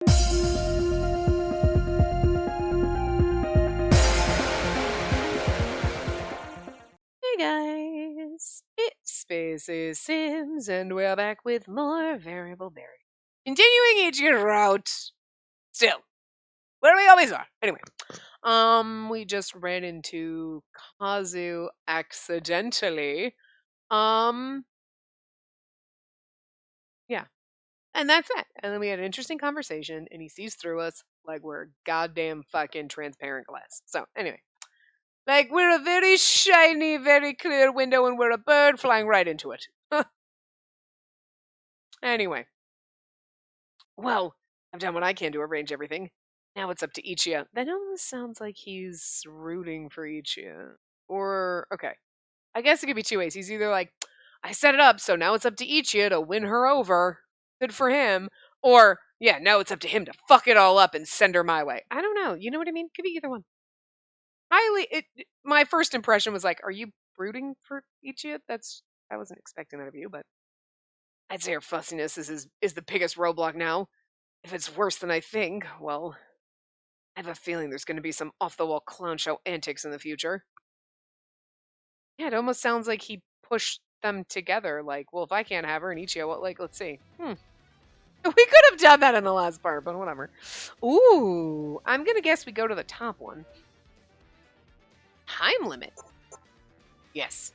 Hey guys, it's Spacey Sims, and we're back with more Variable Berry. Continuing each route, still, where we always are. Anyway, we just ran into Kazu accidentally. Yeah, and that's it. And then we had an interesting conversation, and he sees through us like we're goddamn fucking transparent glass. So, anyway. Like we're a very shiny, very clear window and we're a bird flying right into it. Anyway. Well, I've done what I can to arrange everything. Now it's up to Ichia. That almost sounds like he's rooting for Ichia. Or, okay. I guess it could be two ways. He's either like, I set it up, so now it's up to Ichia to win her over. Good for him. Or, yeah, now it's up to him to fuck it all up and send her my way. I don't know. You know what I mean? Could be either one. My first impression was like, are you rooting for Ichia? I wasn't expecting that of you, but I'd say her fussiness is the biggest roadblock now. If it's worse than I think, well, I have a feeling there's going to be some off-the-wall clown show antics in the future. Yeah, it almost sounds like he pushed them together. Like, well, if I can't have her and Ichia, well, like, let's see. We could have done that in the last part, but whatever. Ooh, I'm going to guess we go to the top one. Time limit. Yes.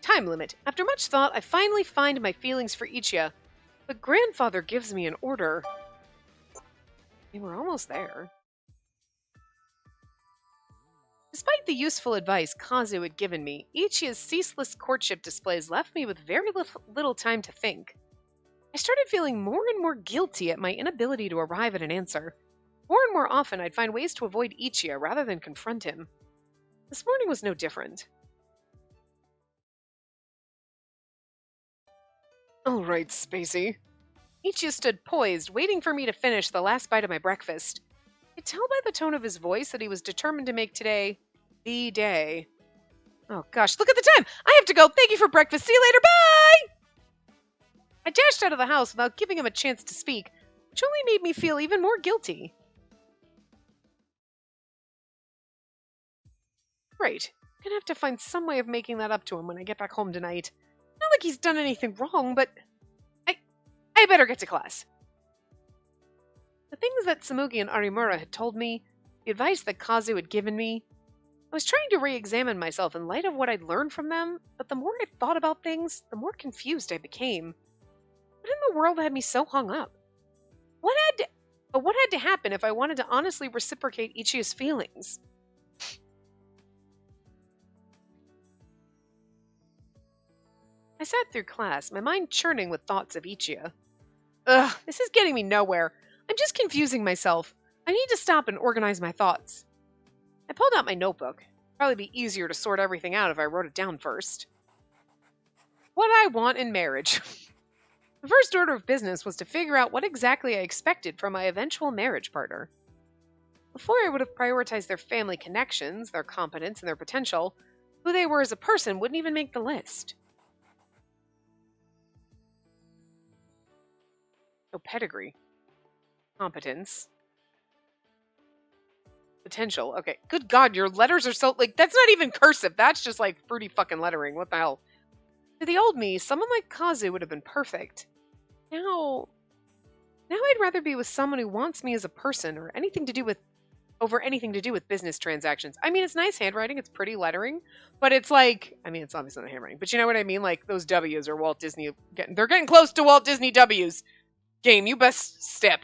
Time limit. After much thought, I finally find my feelings for Ichia, but grandfather gives me an order. We're almost there. Despite the useful advice Kazu had given me, Ichia's ceaseless courtship displays left me with very little time to think. I started feeling more and more guilty at my inability to arrive at an answer. More and more often, I'd find ways to avoid Ichia rather than confront him. This morning was no different. All right, Spacey. Ichia stood poised, waiting for me to finish the last bite of my breakfast. I could tell by the tone of his voice that he was determined to make today the day. Oh gosh, look at the time! I have to go! Thank you for breakfast! See you later! Bye! I dashed out of the house without giving him a chance to speak, which only made me feel even more guilty. Great. I'm gonna have to find some way of making that up to him when I get back home tonight. Not like he's done anything wrong, but I better get to class. The things that Samugi and Arimura had told me, the advice that Kazu had given me, I was trying to re-examine myself in light of what I'd learned from them, but the more I thought about things, the more confused I became. What in the world had me so hung up? What had to happen if I wanted to honestly reciprocate Ichia's feelings? I sat through class, my mind churning with thoughts of Ichia. Ugh, this is getting me nowhere. I'm just confusing myself. I need to stop and organize my thoughts. I pulled out my notebook. It'd probably be easier to sort everything out if I wrote it down first. What I want in marriage. The first order of business was to figure out what exactly I expected from my eventual marriage partner. Before I would have prioritized their family connections, their competence, and their potential, who they were as a person wouldn't even make the list. So pedigree. Competence. Potential. Okay. Good God, your letters are so, like, that's not even cursive. That's just, like, fruity fucking lettering. What the hell? To the old me, someone like Kazu would have been perfect. Now I'd rather be with someone who wants me as a person or anything to do with business transactions. I mean, it's nice handwriting. It's pretty lettering. But it's like, I mean, it's obviously not handwriting. But you know what I mean? Like, those W's are Walt Disney. They're getting close to Walt Disney W's. Game, you best step.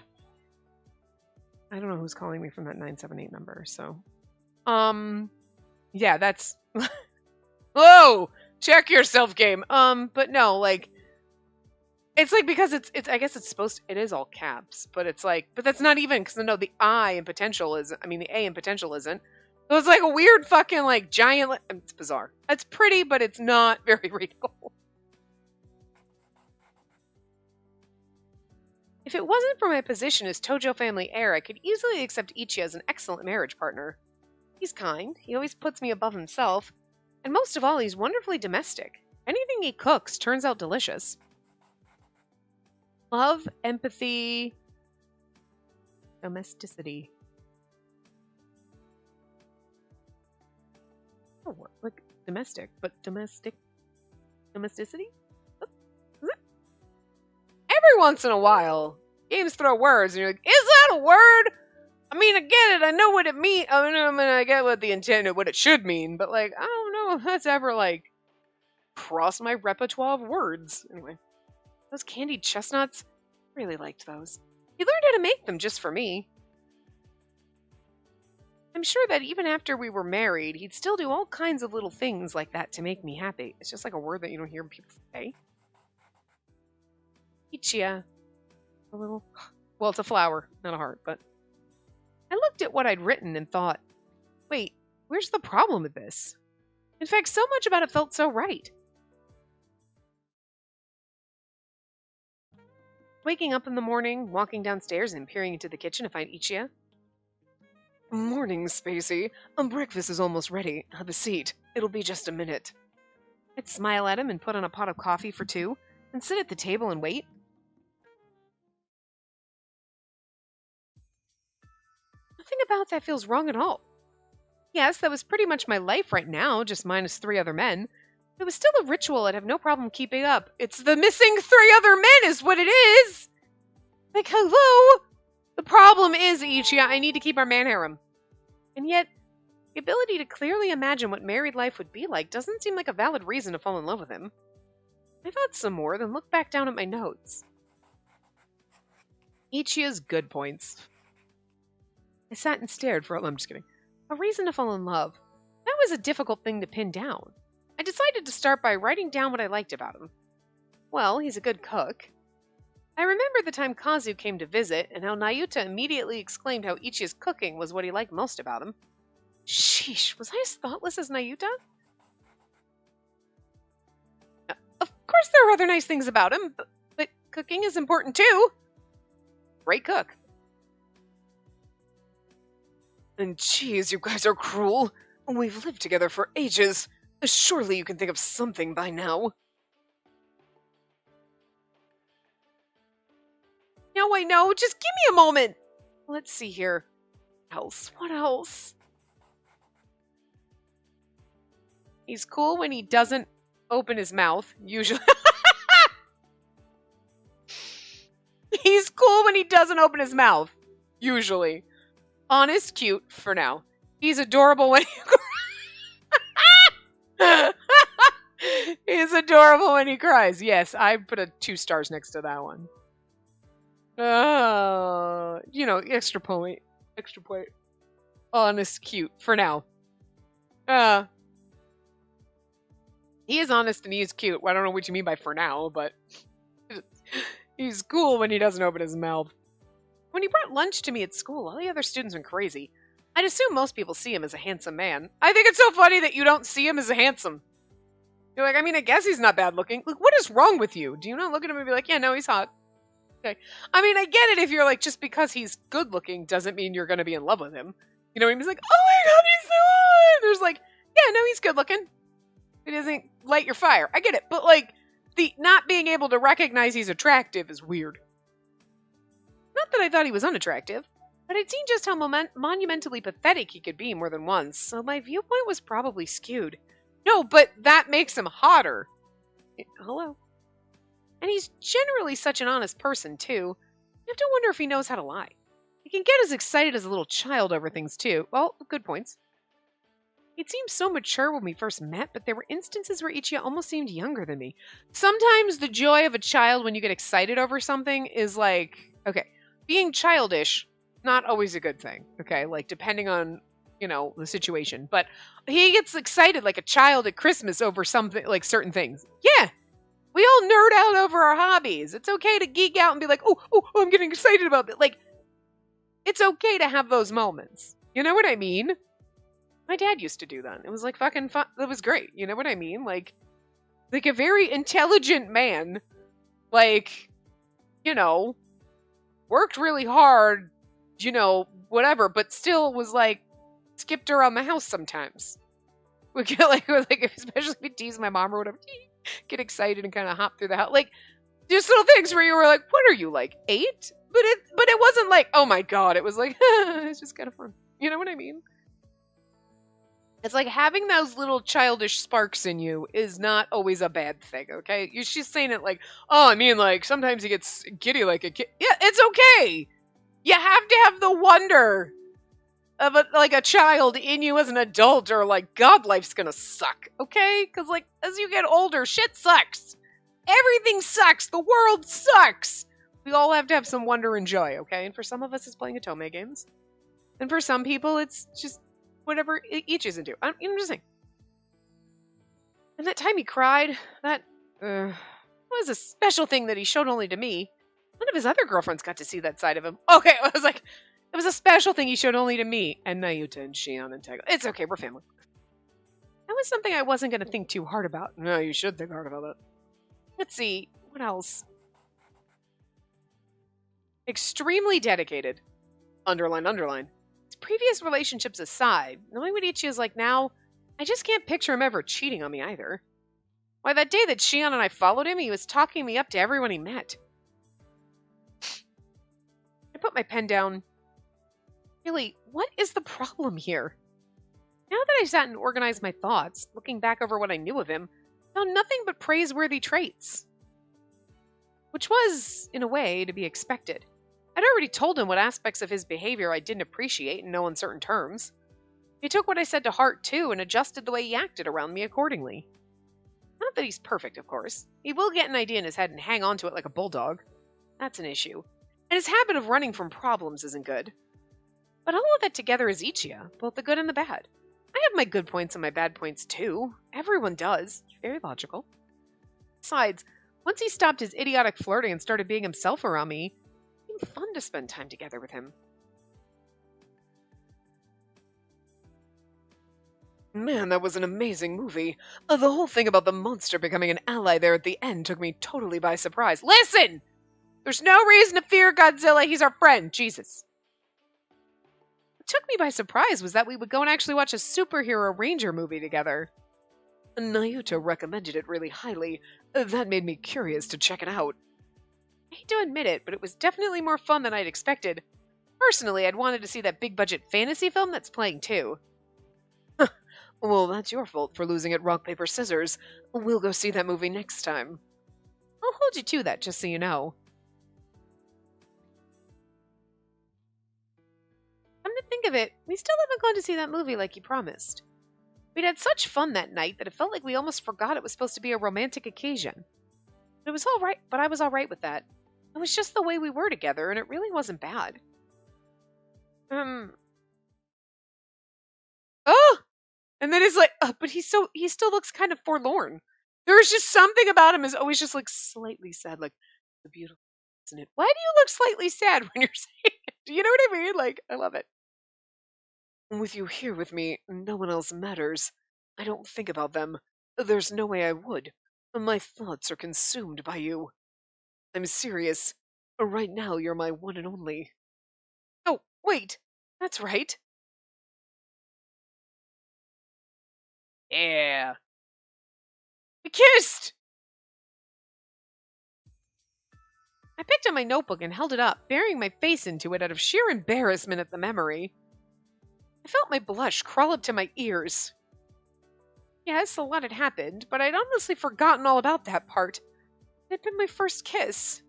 I don't know who's calling me from that 978 number, so. Yeah, that's. Whoa! Check yourself, game. But no, like. It's like, because it's I guess it's supposed to, it is all caps, but it's like, but that's not even, because no, the I in potential isn't, I mean, the A in potential isn't. So it's like a weird fucking, like, giant, it's bizarre. It's pretty, but it's not very readable. If it wasn't for my position as Tojo family heir, I could easily accept Ichia as an excellent marriage partner. He's kind, he always puts me above himself, and most of all, he's wonderfully domestic. Anything he cooks turns out delicious. Love, empathy, Domesticity. Oh, like domestic, but domesticity? Every once in a while, games throw words, and you're like, is that a word? I mean, I get it. I know what it means. I mean, I get what the intent of what it should mean, but, like, I don't know if that's ever, like, crossed my repertoire of words. Anyway, those candied chestnuts, really liked those. He learned how to make them just for me. I'm sure that even after we were married, he'd still do all kinds of little things like that to make me happy. It's just like a word that you don't hear people say. Ichia. A little... Well, it's a flower, not a heart, but... I looked at what I'd written and thought, wait, where's the problem with this? In fact, so much about it felt so right. Waking up in the morning, walking downstairs, and peering into the kitchen to find Ichia. Morning, Spacey. Breakfast is almost ready. Have a seat. It'll be just a minute. I'd smile at him and put on a pot of coffee for two, and sit at the table and wait. Nothing about that feels wrong at all. Yes, that was pretty much my life right now, just minus 3 other men. It was still a ritual I'd have no problem keeping up. It's the missing 3 other men is what it is! Like, hello? The problem is, Ichia, I need to keep our man harem. And yet, the ability to clearly imagine what married life would be like doesn't seem like a valid reason to fall in love with him. I thought some more, then looked back down at my notes. Ichia's good points. I sat and stared for I'm just kidding. A reason to fall in love. That was a difficult thing to pin down. I decided to start by writing down what I liked about him. Well, he's a good cook. I remember the time Kazu came to visit, and how Nayuta immediately exclaimed how Ichi's cooking was what he liked most about him. Sheesh, was I as thoughtless as Nayuta? Of course there are other nice things about him, but cooking is important too. Great cook. And geez, you guys are cruel. We've lived together for ages. Surely you can think of something by now. No, I know. Just give me a moment. Let's see here. What else? He's cool when he doesn't open his mouth, usually. He's cool when he doesn't open his mouth, usually. Honest, cute, for now. He's adorable when He's adorable when he cries. Yes, I put a 2 stars next to that one. Extra point. Extra point. Honest, cute, for now. He is honest and he is cute. Well, I don't know what you mean by for now, but he's cool when he doesn't open his mouth. When he brought lunch to me at school, all the other students went crazy. I'd assume most people see him as a handsome man. I think it's so funny that you don't see him as a handsome. You're like, I mean, I guess he's not bad looking. Like, what is wrong with you? Do you not look at him and be like, yeah, no, he's hot. Okay. I mean, I get it if you're like, just because he's good looking doesn't mean you're going to be in love with him. You know what I mean? He's like, oh my god, he's so hot. There's like, yeah, no, he's good looking. He doesn't light your fire. I get it. But like, the not being able to recognize he's attractive is weird. Not that I thought he was unattractive, but I'd seen just how monumentally pathetic he could be more than once, so my viewpoint was probably skewed. No, but that makes him hotter. Hello? And he's generally such an honest person, too. You have to wonder if he knows how to lie. He can get as excited as a little child over things, too. Well, good points. He'd seemed so mature when we first met, but there were instances where Ichiya almost seemed younger than me. Sometimes the joy of a child when you get excited over something is like, okay, being childish, not always a good thing, okay? Like, depending on, the situation. But he gets excited like a child at Christmas over something, like certain things. Yeah, we all nerd out over our hobbies. It's okay to geek out and be like, oh, I'm getting excited about that. Like, it's okay to have those moments. You know what I mean? My dad used to do that. It was like fucking fun. That was great. You know what I mean? Like a very intelligent man, worked really hard, whatever, but still was skipped around the house sometimes. Would get especially if he teased my mom or whatever, get excited and kind of hop through the house. Just little things where you were like, what are you, like 8? But it wasn't like, oh my god, it was like, it's just kind of fun. You know what I mean? It's like having those little childish sparks in you is not always a bad thing, okay? She's saying it like, oh, I mean, like, sometimes he gets giddy like a kid. Yeah, it's okay. You have to have the wonder of a child in you as an adult, or like, God, life's gonna suck, okay? Because, like, as you get older, shit sucks. Everything sucks. The world sucks. We all have to have some wonder and joy, okay? And for some of us, it's playing Atome games. And for some people, it's just whatever each is into. I'm just saying. And that time he cried, that was a special thing that he showed only to me. None of his other girlfriends got to see that side of him. Okay, it was a special thing he showed only to me and Nayuta and Shion and Tego. It's okay, we're family. That was something I wasn't going to think too hard about. No, you should think hard about that. Let's see, what else? Extremely dedicated. Underline, underline. His previous relationships aside, knowing what Ichi is like now, I just can't picture him ever cheating on me either. Why, that day that Shion and I followed him, he was talking me up to everyone he met. I put my pen down. Really, what is the problem here? Now that I sat and organized my thoughts, looking back over what I knew of him, I found nothing but praiseworthy traits. Which was, in a way, to be expected. I'd already told him what aspects of his behavior I didn't appreciate in no uncertain terms. He took what I said to heart, too, and adjusted the way he acted around me accordingly. Not that he's perfect, of course. He will get an idea in his head and hang on to it like a bulldog. That's an issue. And his habit of running from problems isn't good. But all of that together is Ichiya, both the good and the bad. I have my good points and my bad points, too. Everyone does. Very logical. Besides, once he stopped his idiotic flirting and started being himself around me, it became fun to spend time together with him. Man, that was an amazing movie. The whole thing about the monster becoming an ally there at the end took me totally by surprise. Listen! There's no reason to fear Godzilla. He's our friend. Jesus. What took me by surprise was that we would go and actually watch a superhero ranger movie together. Nayuta recommended it really highly. That made me curious to check it out. I hate to admit it, but it was definitely more fun than I'd expected. Personally, I'd wanted to see that big-budget fantasy film that's playing too. Well, that's your fault for losing at rock, paper, scissors. We'll go see that movie next time. I'll hold you to that, just so you know. Come to think of it, we still haven't gone to see that movie like you promised. We'd had such fun that night that it felt like we almost forgot it was supposed to be a romantic occasion. But it was all right, but I was all right with that. It was just the way we were together, and it really wasn't bad. Oh! And then it's like, but he still looks kind of forlorn. There's just something about him is always just like slightly sad, like, the beautiful, isn't it? Why do you look slightly sad when you're saying it? Do you know what I mean? Like, I love it. With you here with me, no one else matters. I don't think about them. There's no way I would. My thoughts are consumed by you. I'm serious. Right now, you're my one and only. Oh, wait. That's right. Yeah. We kissed! I picked up my notebook and held it up, burying my face into it out of sheer embarrassment at the memory. I felt my blush crawl up to my ears. Yes, a lot had happened, but I'd honestly forgotten all about that part. It had been my first kiss.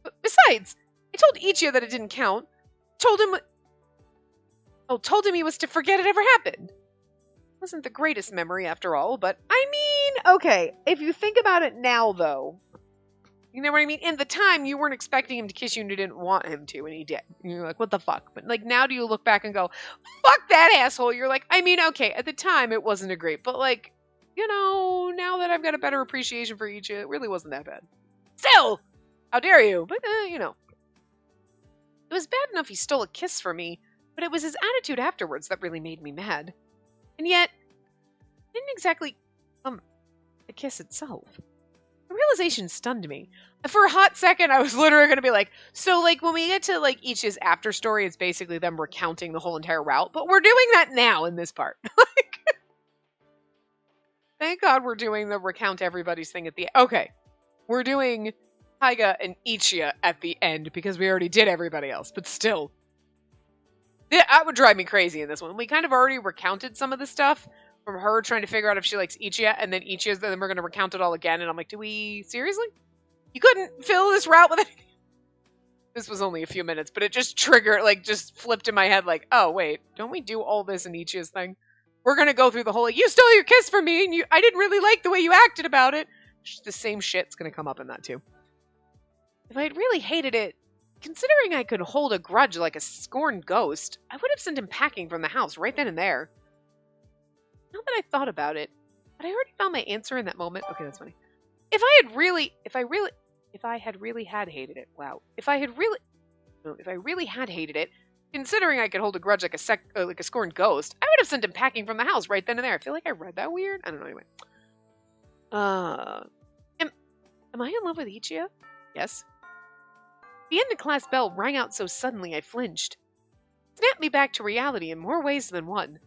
But besides, I told Ichiya that it didn't count. Told him he was to forget it ever happened. Wasn't the greatest memory after all, but I mean, okay, if you think about it now though, you know what I mean? In the time, you weren't expecting him to kiss you and you didn't want him to, and he did. And you're like, what the fuck? But like now do you look back and go, fuck that asshole? You're like, I mean, okay, at the time it wasn't a great, but like, you know, now that I've got a better appreciation for Ichiya, it really wasn't that bad. Still, how dare you? But, you know. It was bad enough he stole a kiss from me, but it was his attitude afterwards that really made me mad. And yet, it didn't exactly, the kiss itself. The realization stunned me. For a hot second, I was literally going to be like, so like when we get to like Ichi's after story, it's basically them recounting the whole entire route, but we're doing that now in this part. Thank God we're doing the recount everybody's thing at the end. Okay. We're doing Taiga and Ichiya at the end because we already did everybody else, but still. That would drive me crazy in this one. We kind of already recounted some of the stuff from her trying to figure out if she likes Ichiya, and then Ichiya's, then we're going to recount it all again, and I'm like, do we... Seriously? You couldn't fill this route with anything? This was only a few minutes, but it just triggered, like, just flipped in my head, like, oh, wait, don't we do all this in Ichiya's thing? We're going to go through the whole, like, you stole your kiss from me, and I didn't really like the way you acted about it. The same shit's going to come up in that, too. If I had really hated it, considering I could hold a grudge like a scorned ghost, I would have sent him packing from the house right then and there. Now that I thought about it, but I already found my answer in that moment. Okay, that's funny. If I had really had hated it, considering I could hold a grudge like a scorned ghost, I would have sent him packing from the house right then and there. I feel like I read that weird. I don't know. Anyway, am I in love with Ichiya? Yes. The end of class bell rang out so suddenly I flinched. It snapped me back to reality in more ways than one.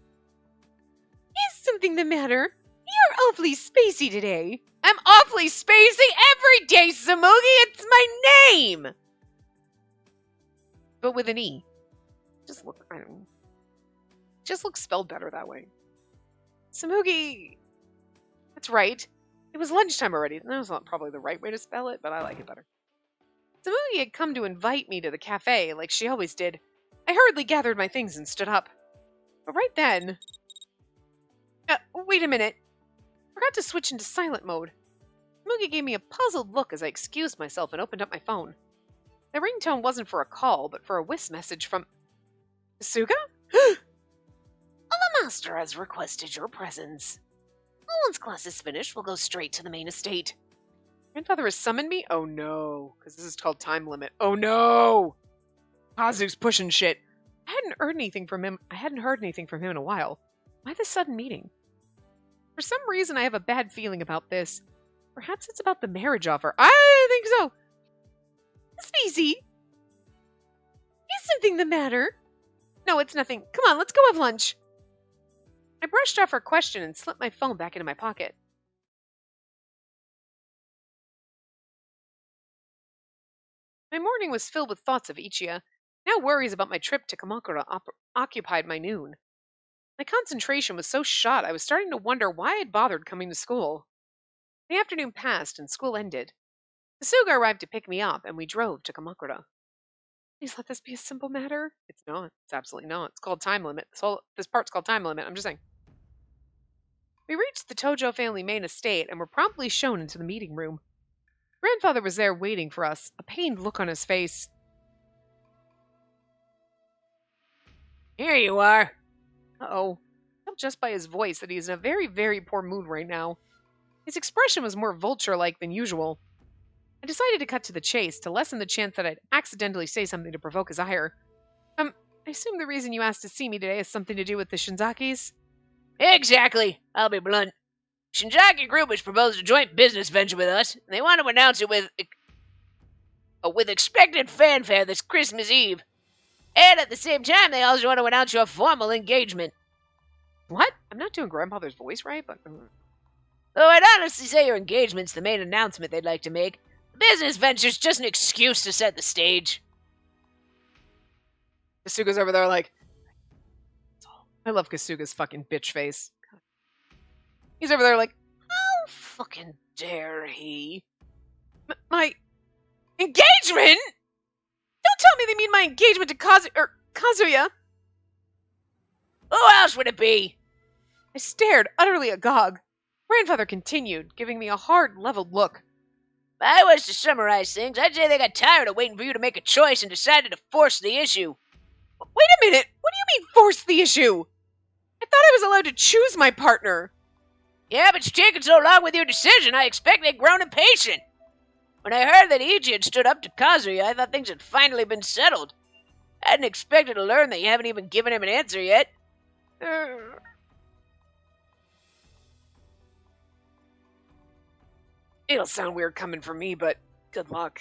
Is something the matter? You're awfully spacey today. I'm awfully spacey every day, Samugi. It's my name. But with an E. Just looks spelled better that way. Samugi. That's right. It was lunchtime already. That was not probably the right way to spell it, but I like it better. Samugi had come to invite me to the cafe, like she always did. I hurriedly gathered my things and stood up. But right then... wait a minute. I forgot to switch into silent mode. Samugi gave me a puzzled look as I excused myself and opened up my phone. The ringtone wasn't for a call, but for a whist message from... Kasuga? The master has requested your presence. Once class is finished, we'll go straight to the main estate. Grandfather has summoned me? Oh no, because this is called time limit. Oh no! Kazu's pushing shit. I hadn't heard anything from him in a while. Why this sudden meeting? For some reason, I have a bad feeling about this. Perhaps it's about the marriage offer. I think so. Spacey, is something the matter? No, it's nothing. Come on, let's go have lunch. I brushed off her question and slipped my phone back into my pocket. My morning was filled with thoughts of Ichiya. Now worries about my trip to Kamakura occupied my noon. My concentration was so shot I was starting to wonder why I had bothered coming to school. The afternoon passed and school ended. Kasuga arrived to pick me up, and we drove to Kamakura. Please let this be a simple matter. It's not. It's absolutely not. It's called time limit. This part's called time limit. I'm just saying. We reached the Tojo family main estate and were promptly shown into the meeting room. Grandfather was there waiting for us, a pained look on his face. Here you are. Uh-oh. I tell just by his voice that he is in a very, very poor mood right now. His expression was more vulture-like than usual. I decided to cut to the chase to lessen the chance that I'd accidentally say something to provoke his ire. I assume the reason you asked to see me today has something to do with the Shinzakis? Exactly. I'll be blunt. Shinzaki Group has proposed a joint business venture with us, and they want to announce it with expected fanfare this Christmas Eve. And at the same time, they also want to announce your formal engagement. What? I'm not doing Grandfather's voice right, but... Though I'd honestly say your engagement's the main announcement they'd like to make. The business venture's just an excuse to set the stage. Kasuga's over there like... I love Kasuga's fucking bitch face. He's over there like, how fucking dare he? My engagement? Don't tell me they mean my engagement to Kazuya. Who else would it be? I stared, utterly agog. Grandfather continued, giving me a hard, leveled look. If I was to summarize things, I'd say they got tired of waiting for you to make a choice and decided to force the issue. Wait a minute! What do you mean, force the issue? I thought I was allowed to choose my partner. Yeah, but you're taking so long with your decision, I expect they'd grown impatient. When I heard that Ichi had stood up to Kazuya, I thought things had finally been settled. I hadn't expected to learn that you haven't even given him an answer yet. It'll sound weird coming from me, but good luck.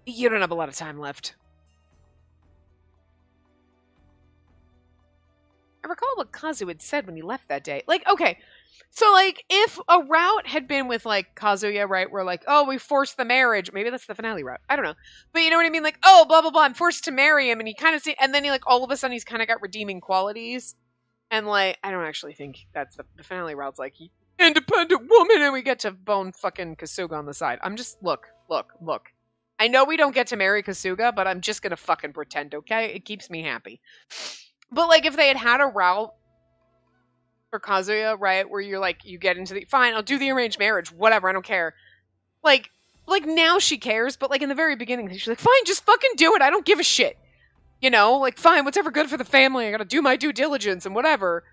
You don't have a lot of time left. I recall what Kazu had said when he left that day. Like, okay, So, like, if a route had been with, like, Kazuya, right, where, like, oh, we forced the marriage. Maybe that's the finale route. I don't know. But you know what I mean? Like, oh, blah, blah, blah, I'm forced to marry him. And he kind of and then he, like, all of a sudden he's kind of got redeeming qualities. And, like, I don't actually think that's the finale route's like, independent woman, and we get to bone fucking Kasuga on the side. I'm just, look. I know we don't get to marry Kasuga, but I'm just gonna fucking pretend, okay? It keeps me happy. But, like, if they had a route for Kazuya, right, where you're like, you get into the, fine, I'll do the arranged marriage, whatever, I don't care. Like now she cares, but, like, in the very beginning, she's like, fine, just fucking do it, I don't give a shit. You know, like, fine, whatever good for the family, I gotta do my due diligence and whatever.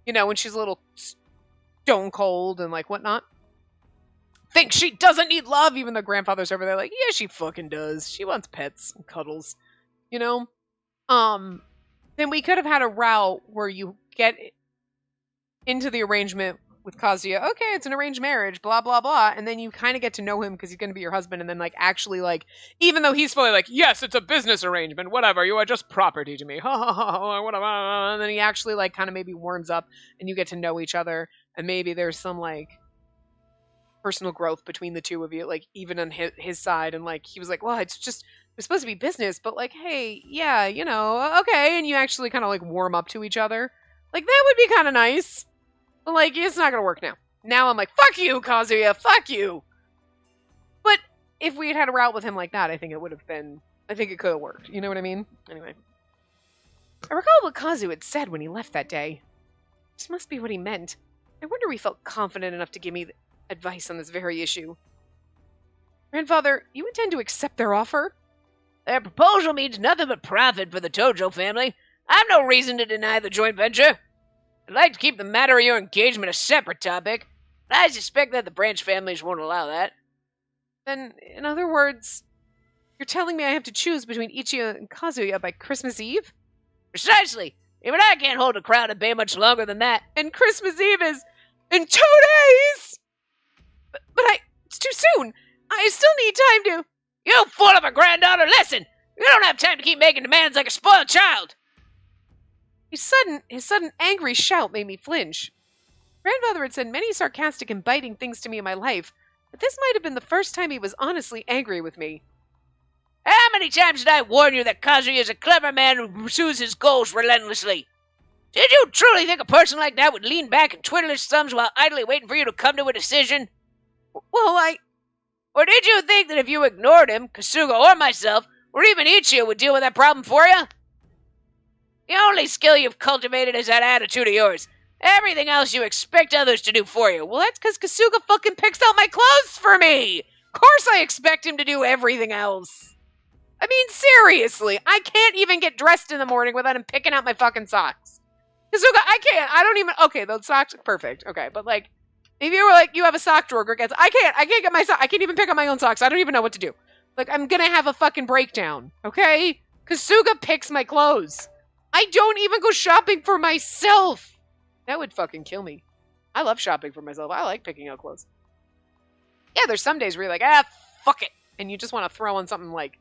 You know, when she's a little stone cold and, like, whatnot. Thinks she doesn't need love, even though grandfather's over there like, yeah, she fucking does. She wants pets and cuddles. You know? Then we could have had a route where you get into the arrangement with Kazuya. Okay, it's an arranged marriage, blah, blah, blah. And then you kind of get to know him because he's going to be your husband. And then, like, actually, like, even though he's fully like, yes, it's a business arrangement, whatever, you are just property to me, ha, ha, ha, whatever. And then he actually, like, kind of maybe warms up and you get to know each other. And maybe there's some, like, personal growth between the two of you, like, even on his side. And, like, he was like, well, it's supposed to be business, but, like, hey, yeah, you know, okay. And you actually kind of, like, warm up to each other. Like, that would be kind of nice. But, like, it's not gonna work now. Now I'm like, fuck you, Kazuya, fuck you! But if we had had a route with him like that, I think it could have worked. You know what I mean? Anyway. I recall what Kazu had said when he left that day. This must be what he meant. I wonder he felt confident enough to give me advice on this very issue. Grandfather, you intend to accept their offer? Their proposal means nothing but profit for the Tojo family. I've no reason to deny the joint venture. I'd like to keep the matter of your engagement a separate topic, but I suspect that the branch families won't allow that. Then, in other words, you're telling me I have to choose between Ichiya and Kazuya by Christmas Eve? Precisely. Even I can't hold a crowd at bay much longer than that. And Christmas Eve is in 2 days! But it's too soon. I still need time to... You fool of a granddaughter, listen! You don't have time to keep making demands like a spoiled child! His sudden angry shout made me flinch. Grandfather had said many sarcastic and biting things to me in my life, but this might have been the first time he was honestly angry with me. How many times did I warn you that Kazuya is a clever man who pursues his goals relentlessly? Did you truly think a person like that would lean back and twiddle his thumbs while idly waiting for you to come to a decision? Well, Or did you think that if you ignored him, Kasuga or myself, or even Ichiya would deal with that problem for you? The only skill you've cultivated is that attitude of yours. Everything else you expect others to do for you. Well, that's because Kasuga fucking picks out my clothes for me! Of course I expect him to do everything else. I mean, seriously, I can't even get dressed in the morning without him picking out my fucking socks. Kasuga, I don't even, okay, those socks, perfect, okay, but like, if you were like, you have a sock drawer, I can't get my socks, I can't even pick up my own socks, I don't even know what to do. Like, I'm gonna have a fucking breakdown, okay? Kasuga picks my clothes. I don't even go shopping for myself. That would fucking kill me. I love shopping for myself. I like picking out clothes. Yeah, there's some days where you're like, fuck it. And you just want to throw on something like,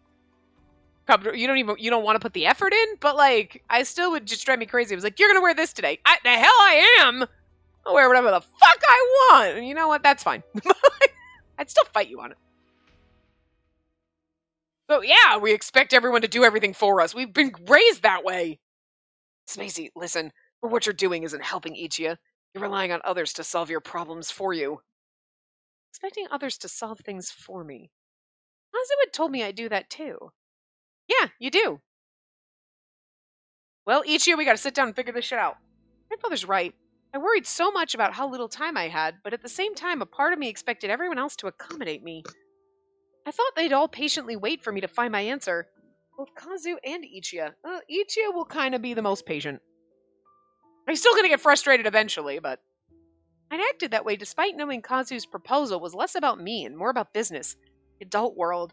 you don't want to put the effort in, but like, I still would just drive me crazy. It was like, you're going to wear this today. The hell I am. I'll wear whatever the fuck I want. And you know what? That's fine. I'd still fight you on it. So yeah, we expect everyone to do everything for us. We've been raised that way. Spacey, listen, what you're doing isn't helping Ichiya. You're relying on others to solve your problems for you. Expecting others to solve things for me. Kazu had told me I'd do that too. Yeah, you do. Well, Ichiya, we gotta sit down and figure this shit out. Grandfather's right. I worried so much about how little time I had, but at the same time, a part of me expected everyone else to accommodate me. I thought they'd all patiently wait for me to find my answer. Both Kazu and Ichiya. Ichiya will kind of be the most patient. I'm still going to get frustrated eventually, but... I'd acted that way despite knowing Kazu's proposal was less about me and more about business. The adult world.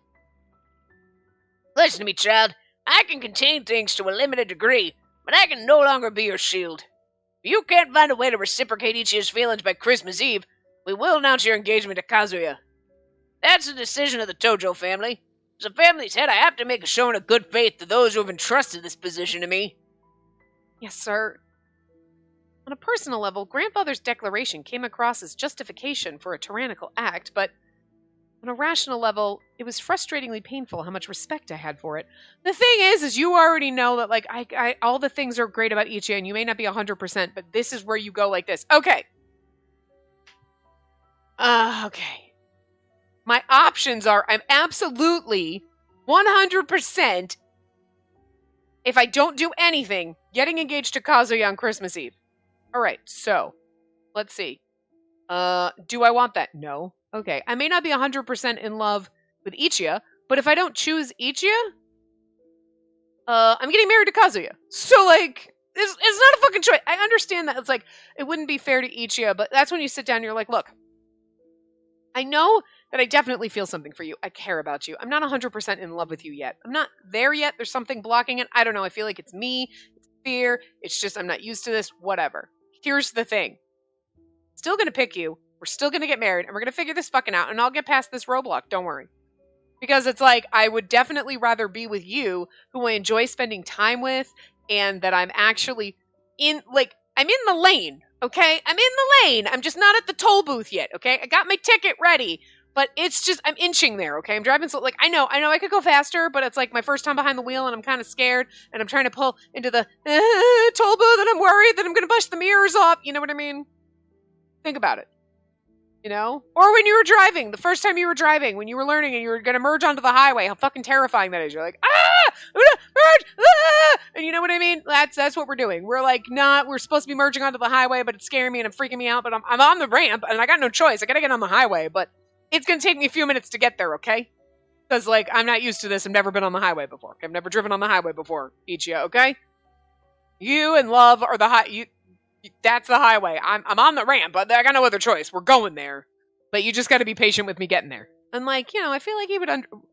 Listen to me, child. I can contain things to a limited degree, but I can no longer be your shield. If you can't find a way to reciprocate Ichiya's feelings by Christmas Eve, we will announce your engagement to Kazuya. That's the decision of the Tojo family. As a family's head, I have to make a showing of good faith to those who have entrusted this position to me. Yes, sir. On a personal level, grandfather's declaration came across as justification for a tyrannical act, but on a rational level, it was frustratingly painful how much respect I had for it. The thing is you already know that, like, I all the things are great about Ichigo, and you may not be 100%, but this is where you go like this. Okay. Okay. My options are, I'm absolutely 100%, if I don't do anything, getting engaged to Kazuya on Christmas Eve. All right, so let's see. Do I want that? No. Okay, I may not be 100% in love with Ichigo, but if I don't choose Ichigo, I'm getting married to Kazuya. So, like, it's not a fucking choice. I understand that. It's like, it wouldn't be fair to Ichigo, but that's when you sit down and you're like, look, I know that I definitely feel something for you. I care about you. I'm not 100% in love with you yet. I'm not there yet. There's something blocking it. I don't know. I feel like it's me. It's fear. It's just I'm not used to this. Whatever. Here's the thing. Still going to pick you. We're still going to get married, and we're going to figure this fucking out, and I'll get past this roadblock. Don't worry. Because it's like, I would definitely rather be with you, who I enjoy spending time with, and that I'm actually in, like, I'm in the lane, okay? I'm in the lane. I'm just not at the toll booth yet, okay? I got my ticket ready, but it's just, I'm inching there, okay? I'm driving slow. Like, I know I could go faster, but it's like my first time behind the wheel, and I'm kind of scared, and I'm trying to pull into the toll booth, and I'm worried that I'm going to bust the mirrors off. You know what I mean? Think about it. You know? Or when you were driving, the first time you were driving, when you were learning and you were going to merge onto the highway, how fucking terrifying that is. You're like, I'm gonna merge, and you know what I mean? That's what we're doing. We're like, we're supposed to be merging onto the highway, but it's scaring me and I'm freaking me out, but I'm on the ramp and I got no choice. I gotta get on the highway, but it's going to take me a few minutes to get there, okay? Because, like, I'm not used to this. I've never been on the highway before. I've never driven on the highway before, Ichigo, okay? You and love are the that's the highway. I'm on the ramp, but I got no other choice. We're going there. But you just got to be patient with me getting there. And, like, you know, I feel like he would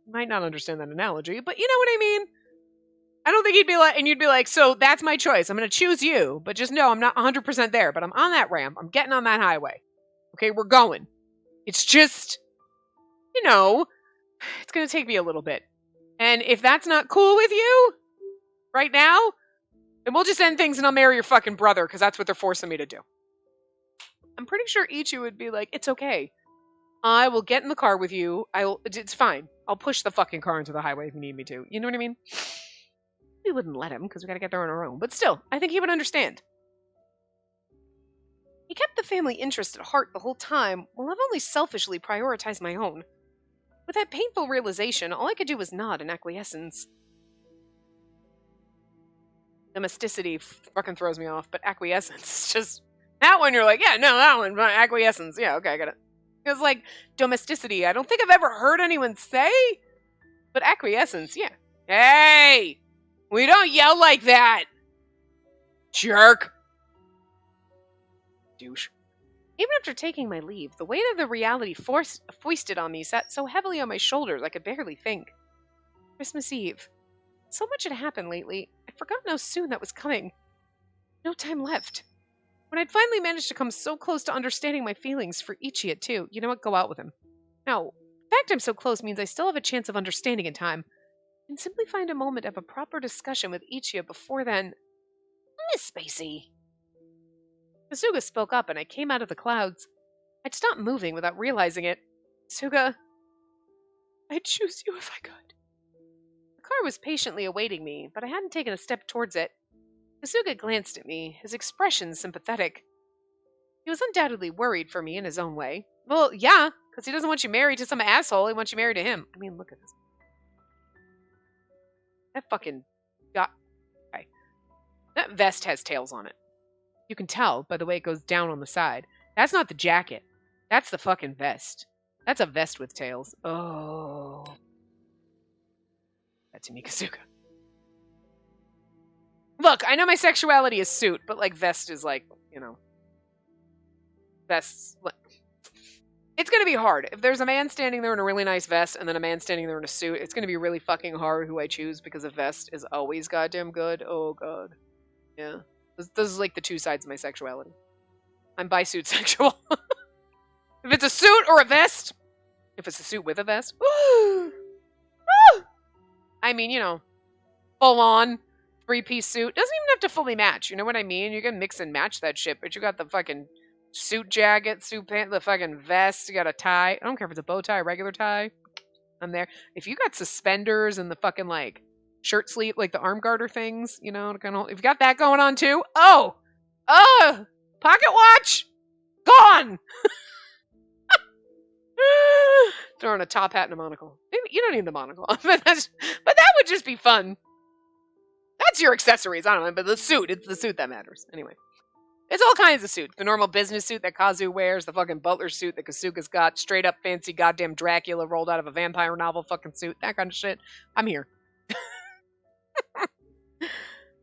might not understand that analogy, but you know what I mean? I don't think he'd be like, and you'd be like, so that's my choice. I'm going to choose you, but just know I'm not 100% there, but I'm on that ramp. I'm getting on that highway. Okay, we're going. It's just, you know, it's going to take me a little bit. And if that's not cool with you right now, then we'll just end things and I'll marry your fucking brother, because that's what they're forcing me to do. I'm pretty sure Ichi would be like, it's okay. I will get in the car with you. It's fine. I'll push the fucking car into the highway if you need me to. You know what I mean? We wouldn't let him, because we gotta get there on our own. But still, I think he would understand. He kept the family interest at heart the whole time, while I've only selfishly prioritized my own. With that painful realization, all I could do was nod in acquiescence. Domesticity fucking throws me off, but acquiescence, just, that one you're like, yeah, no, that one, acquiescence, yeah, okay, I got it. Because, like, domesticity, I don't think I've ever heard anyone say, but acquiescence, yeah. Hey! We don't yell like that! Jerk! Douche. Even after taking my leave, the weight of the reality foisted on me sat so heavily on my shoulders I could barely think. Christmas Eve. So much had happened lately, I'd forgotten how soon that was coming. No time left. When I'd finally managed to come so close to understanding my feelings for Ichigo too, you know what, go out with him. No, the fact I'm so close means I still have a chance of understanding in time, and simply find a moment to have a proper discussion with Ichigo before then. Miss Spacey. Kasuga spoke up and I came out of the clouds. I'd stopped moving without realizing it. Kasuga, I'd choose you if I could. The car was patiently awaiting me, but I hadn't taken a step towards it. Kasuga glanced at me, his expression sympathetic. He was undoubtedly worried for me in his own way. Well, yeah, because he doesn't want you married to some asshole, he wants you married to him. I mean, look at this. That fucking got... Okay. That vest has tails on it. You can tell by the way it goes down on the side. That's not the jacket. That's the fucking vest. That's a vest with tails. Oh. That's me, Kasuga. Look, I know my sexuality is suit, but, like, vest is, like, you know. Vests. It's gonna be hard. If there's a man standing there in a really nice vest and then a man standing there in a suit, it's gonna be really fucking hard who I choose, because a vest is always goddamn good. Oh, God. Yeah. Those is like the two sides of my sexuality. I'm bisuit sexual. If it's a suit or a vest. If it's a suit with a vest. I mean, you know. Full on. 3-piece suit. Doesn't even have to fully match. You know what I mean? You can mix and match that shit, but you got the fucking suit jacket, suit pant, the fucking vest. You got a tie. I don't care if it's a bow tie, a regular tie. I'm there. If you got suspenders and the fucking like shirt sleeve, like the arm garter things, you know, kind of. If you got that going on too, pocket watch gone. Throwing a top hat and a monocle. Maybe you don't need the monocle, but that would just be fun. That's your accessories. I don't know, but the suit, it's the suit that matters. Anyway. It's all kinds of suits. The normal business suit that Kazu wears, the fucking butler suit that Kasuga's got, straight up fancy goddamn Dracula rolled out of a vampire novel fucking suit, that kind of shit. I'm here.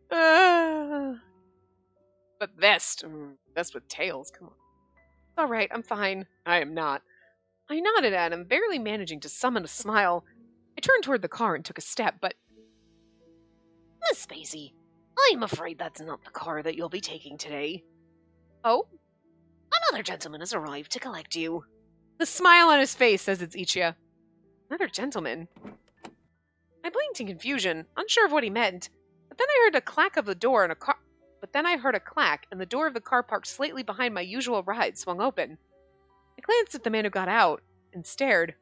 But vest with tails, come on. All right, I'm fine. I am not. I nodded at him, barely managing to summon a smile. I turned toward the car and took a step, but... Miss Spacey, I'm afraid that's not the car that you'll be taking today. Oh? Another gentleman has arrived to collect you. The smile on his face says it's Ichiya. Another gentleman? I blinked in confusion, unsure of what he meant, but then I heard a clack of the door and a car... But then I heard a clack, and the door of the car parked slightly behind my usual ride swung open. I glanced at the man who got out, and stared.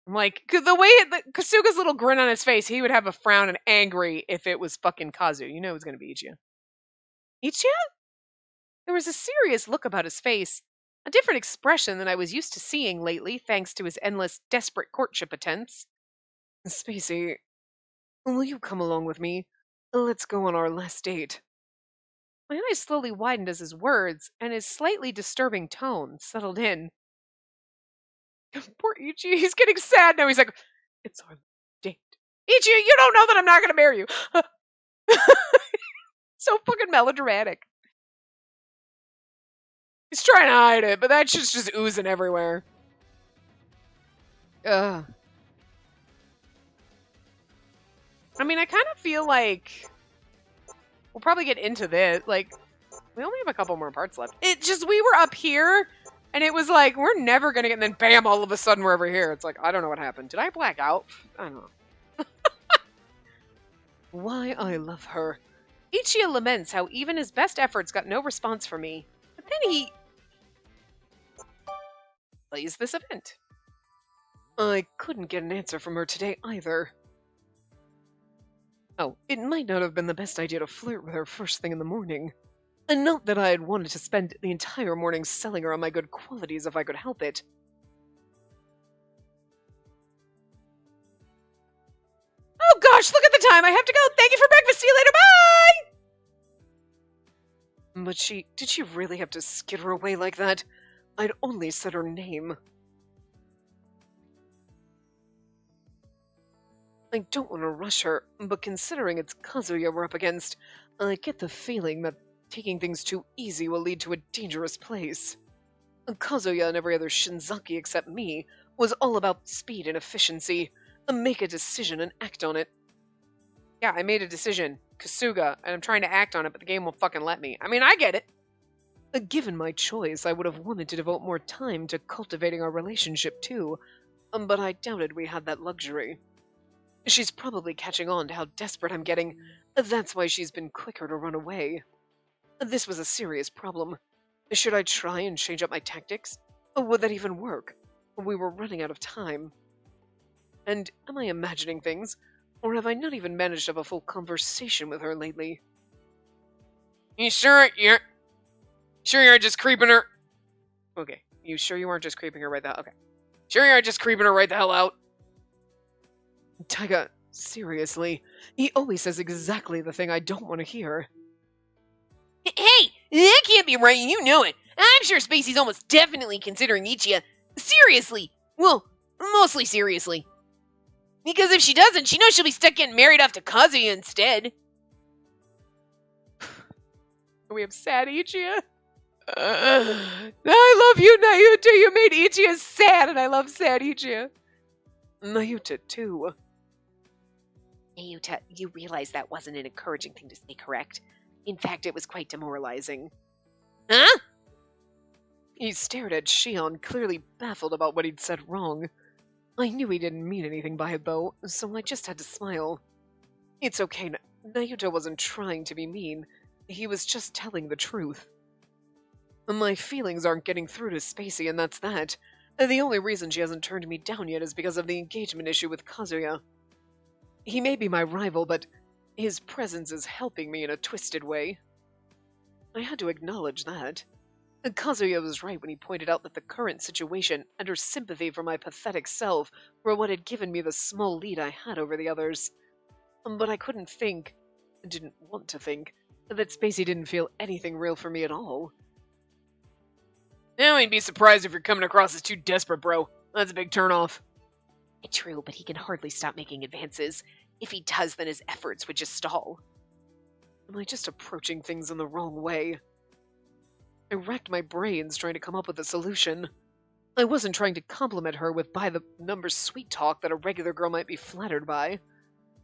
I'm like, the way Kasuga's little grin on his face, he would have a frown and angry if it was fucking Kazu. You know it was going to be Ichiya. Ichiya? There was a serious look about his face, a different expression than I was used to seeing lately, thanks to his endless, desperate courtship attempts. Spacey, will you come along with me? Let's go on our last date. My eyes slowly widened as his words and his slightly disturbing tone settled in. Poor Ichiya, he's getting sad now. He's like, it's our date. Ichiya, you don't know that I'm not going to marry you. So fucking melodramatic. He's trying to hide it, but that shit's just oozing everywhere. Ugh. I mean, I kind of feel like we'll probably get into this. Like, we only have a couple more parts left. It just, we were up here, and it was like, we're never going to get, and then bam, all of a sudden we're over here. It's like, I don't know what happened. Did I black out? I don't know. Why I love her. Ichiya laments how even his best efforts got no response from me. But then he plays this event. I couldn't get an answer from her today either. Oh, it might not have been the best idea to flirt with her first thing in the morning. And not that I had wanted to spend the entire morning selling her on my good qualities if I could help it. Oh gosh, look at the time! I have to go! Thank you for breakfast! See you later! Bye! But did she really have to skitter away like that? I'd only said her name. I don't want to rush her, but considering it's Kazuya we're up against, I get the feeling that taking things too easy will lead to a dangerous place. Kazuya and every other Shinzaki except me was all about speed and efficiency. Make a decision and act on it. Yeah, I made a decision. Kasuga, and I'm trying to act on it, but the game won't fucking let me. I mean, I get it. Given my choice, I would have wanted to devote more time to cultivating our relationship too, but I doubted we had that luxury. She's probably catching on to how desperate I'm getting. That's why she's been quicker to run away. This was a serious problem. Should I try and change up my tactics? Would that even work? We were running out of time. And am I imagining things? Or have I not even managed to have a full conversation with her lately? You sure you're just creeping her? Okay. You sure you aren't just creeping her right the hell? Okay. Sure you aren't just creeping her right the hell out? Taiga, seriously, he always says exactly the thing I don't want to hear. Hey, that can't be right, you know it. I'm sure Spacey's almost definitely considering Ichiya. Seriously. Well, mostly seriously. Because if she doesn't, she knows she'll be stuck getting married off to Kazuya instead. We have sad Ichiya. I love you, Nayuta. You made Ichiya sad, and I love sad Ichiya. Nayuta, too. Nayuta, you realize that wasn't an encouraging thing to say, correct? In fact, it was quite demoralizing. Huh? He stared at Shion, clearly baffled about what he'd said wrong. I knew he didn't mean anything by it, though, so I just had to smile. It's okay, Nayuta wasn't trying to be mean. He was just telling the truth. My feelings aren't getting through to Spacey, and that's that. The only reason she hasn't turned me down yet is because of the engagement issue with Kazuya. He may be my rival, but his presence is helping me in a twisted way. I had to acknowledge that. Kazuya was right when he pointed out that the current situation and her sympathy for my pathetic self were what had given me the small lead I had over the others. But I didn't want to think, that Spacey didn't feel anything real for me at all. Now I'd be surprised if you're coming across as too desperate, bro. That's a big turnoff. True, but he can hardly stop making advances. If he does, then his efforts would just stall. Am I just approaching things in the wrong way? I racked my brains trying to come up with a solution. I wasn't trying to compliment her with by-the-numbers sweet talk that a regular girl might be flattered by.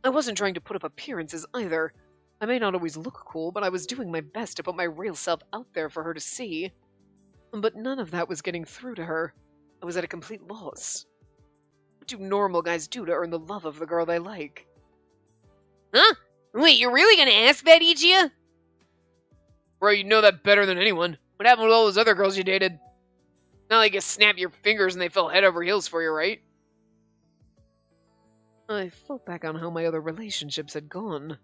I wasn't trying to put up appearances either. I may not always look cool, but I was doing my best to put my real self out there for her to see. But none of that was getting through to her. I was at a complete loss. What do normal guys do to earn the love of the girl they like? Huh? Wait, you're really gonna ask that, Ichiya? Bro, you know that better than anyone. What happened with all those other girls you dated? Not like you snap your fingers and they fell head over heels for you, right? I thought back on how my other relationships had gone.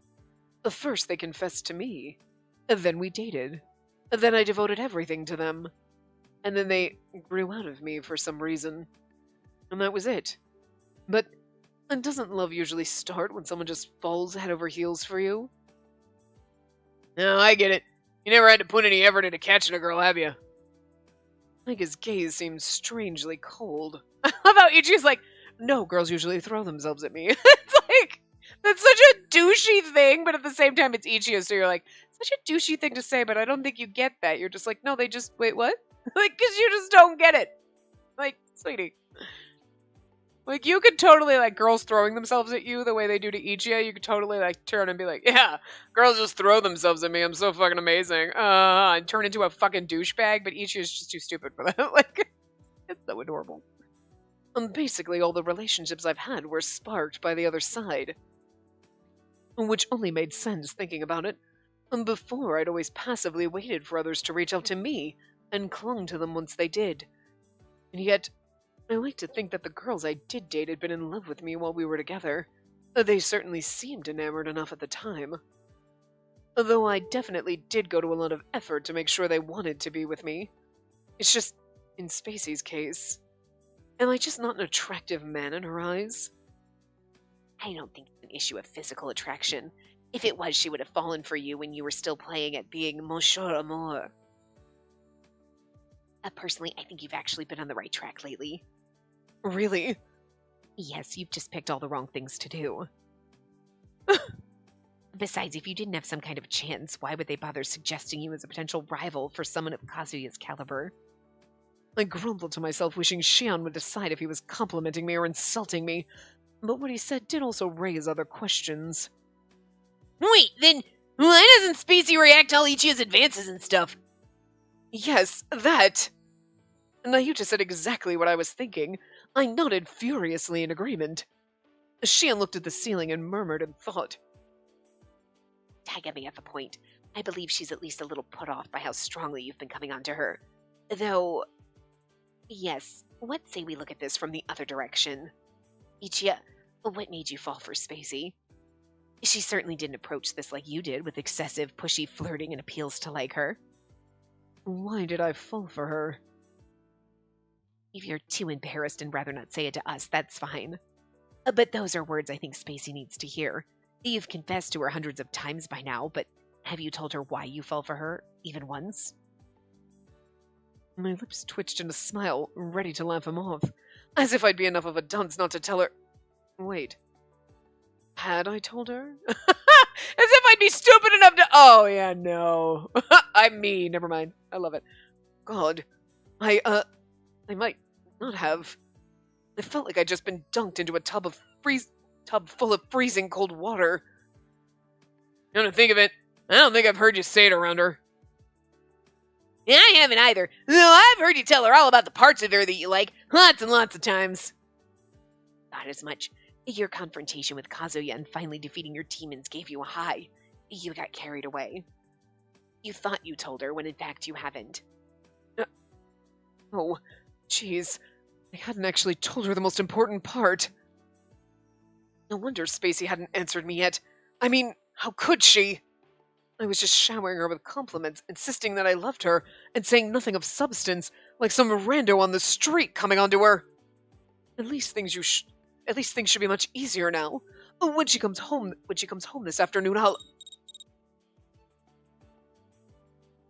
First, they confessed to me. Then we dated. Then I devoted everything to them. And then they grew out of me for some reason. And that was it. But doesn't love usually start when someone just falls head over heels for you? No, I get it. You never had to put any effort into catching a girl, have you? Like his gaze seemed strangely cold. I love how Ichi's like, no, girls usually throw themselves at me. It's like, that's such a douchey thing, but at the same time it's Ichigo, so you're like, such a douchey thing to say, but I don't think you get that. You're just like, no, they just, wait, what? Like, because you just don't get it. Like, sweetie. Like, you could totally, like, girls throwing themselves at you the way they do to Ichigo, you could totally, like, turn and be like, yeah, girls just throw themselves at me, I'm so fucking amazing. And turn into a fucking douchebag, but Ichigo's just too stupid for that. Like, it's so adorable. Basically, all the relationships I've had were sparked by the other side. Which only made sense thinking about it. Before, I'd always passively waited for others to reach out to me, and clung to them once they did. And yet, I like to think that the girls I did date had been in love with me while we were together. They certainly seemed enamored enough at the time. Though I definitely did go to a lot of effort to make sure they wanted to be with me. It's just, in Spacey's case, am I just not an attractive man in her eyes? I don't think it's an issue of physical attraction. If it was, she would have fallen for you when you were still playing at being Monsieur Amour. Personally, I think you've actually been on the right track lately. Really? Yes, you've just picked all the wrong things to do. Besides, if you didn't have some kind of chance, why would they bother suggesting you as a potential rival for someone of Kazuya's caliber? I grumbled to myself, wishing Shion would decide if he was complimenting me or insulting me, but what he said did also raise other questions. Wait, then why doesn't Spacey react to all Ichigo's advances and stuff? Yes, that! Nayuta said exactly what I was thinking. I nodded furiously in agreement. Shion looked at the ceiling and murmured in thought. I get me at the point. I believe she's at least a little put off by how strongly you've been coming on to her. Though, yes, let's say we look at this from the other direction. Ichiya, what made you fall for Spacey? She certainly didn't approach this like you did, with excessive, pushy flirting and appeals to like her. Why did I fall for her? If you're too embarrassed and rather not say it to us, that's fine. But those are words I think Spacey needs to hear. You've confessed to her hundreds of times by now, but have you told her why you fell for her, even once? My lips twitched in a smile, ready to laugh him off, as if I'd be enough of a dunce not to tell her. Wait. Had I told her? As if I'd be stupid enough to— Oh, yeah, no. I'm me. Never mind. I love it. God. I might not have. It felt like I'd just been dunked into a tub full of freezing cold water. Come to think of it, I don't think I've heard you say it around her. Yeah, I haven't either. Though I've heard you tell her all about the parts of her that you like, lots and lots of times. Not as much. Your confrontation with Kazuya and finally defeating your demons gave you a high. You got carried away. You thought you told her when in fact you haven't. Oh, jeez. I hadn't actually told her the most important part. No wonder Spacey hadn't answered me yet. I mean, how could she? I was just showering her with compliments, insisting that I loved her, and saying nothing of substance, like some rando on the street coming onto her. At least things should be much easier now. Oh, when she comes home this afternoon, I'll...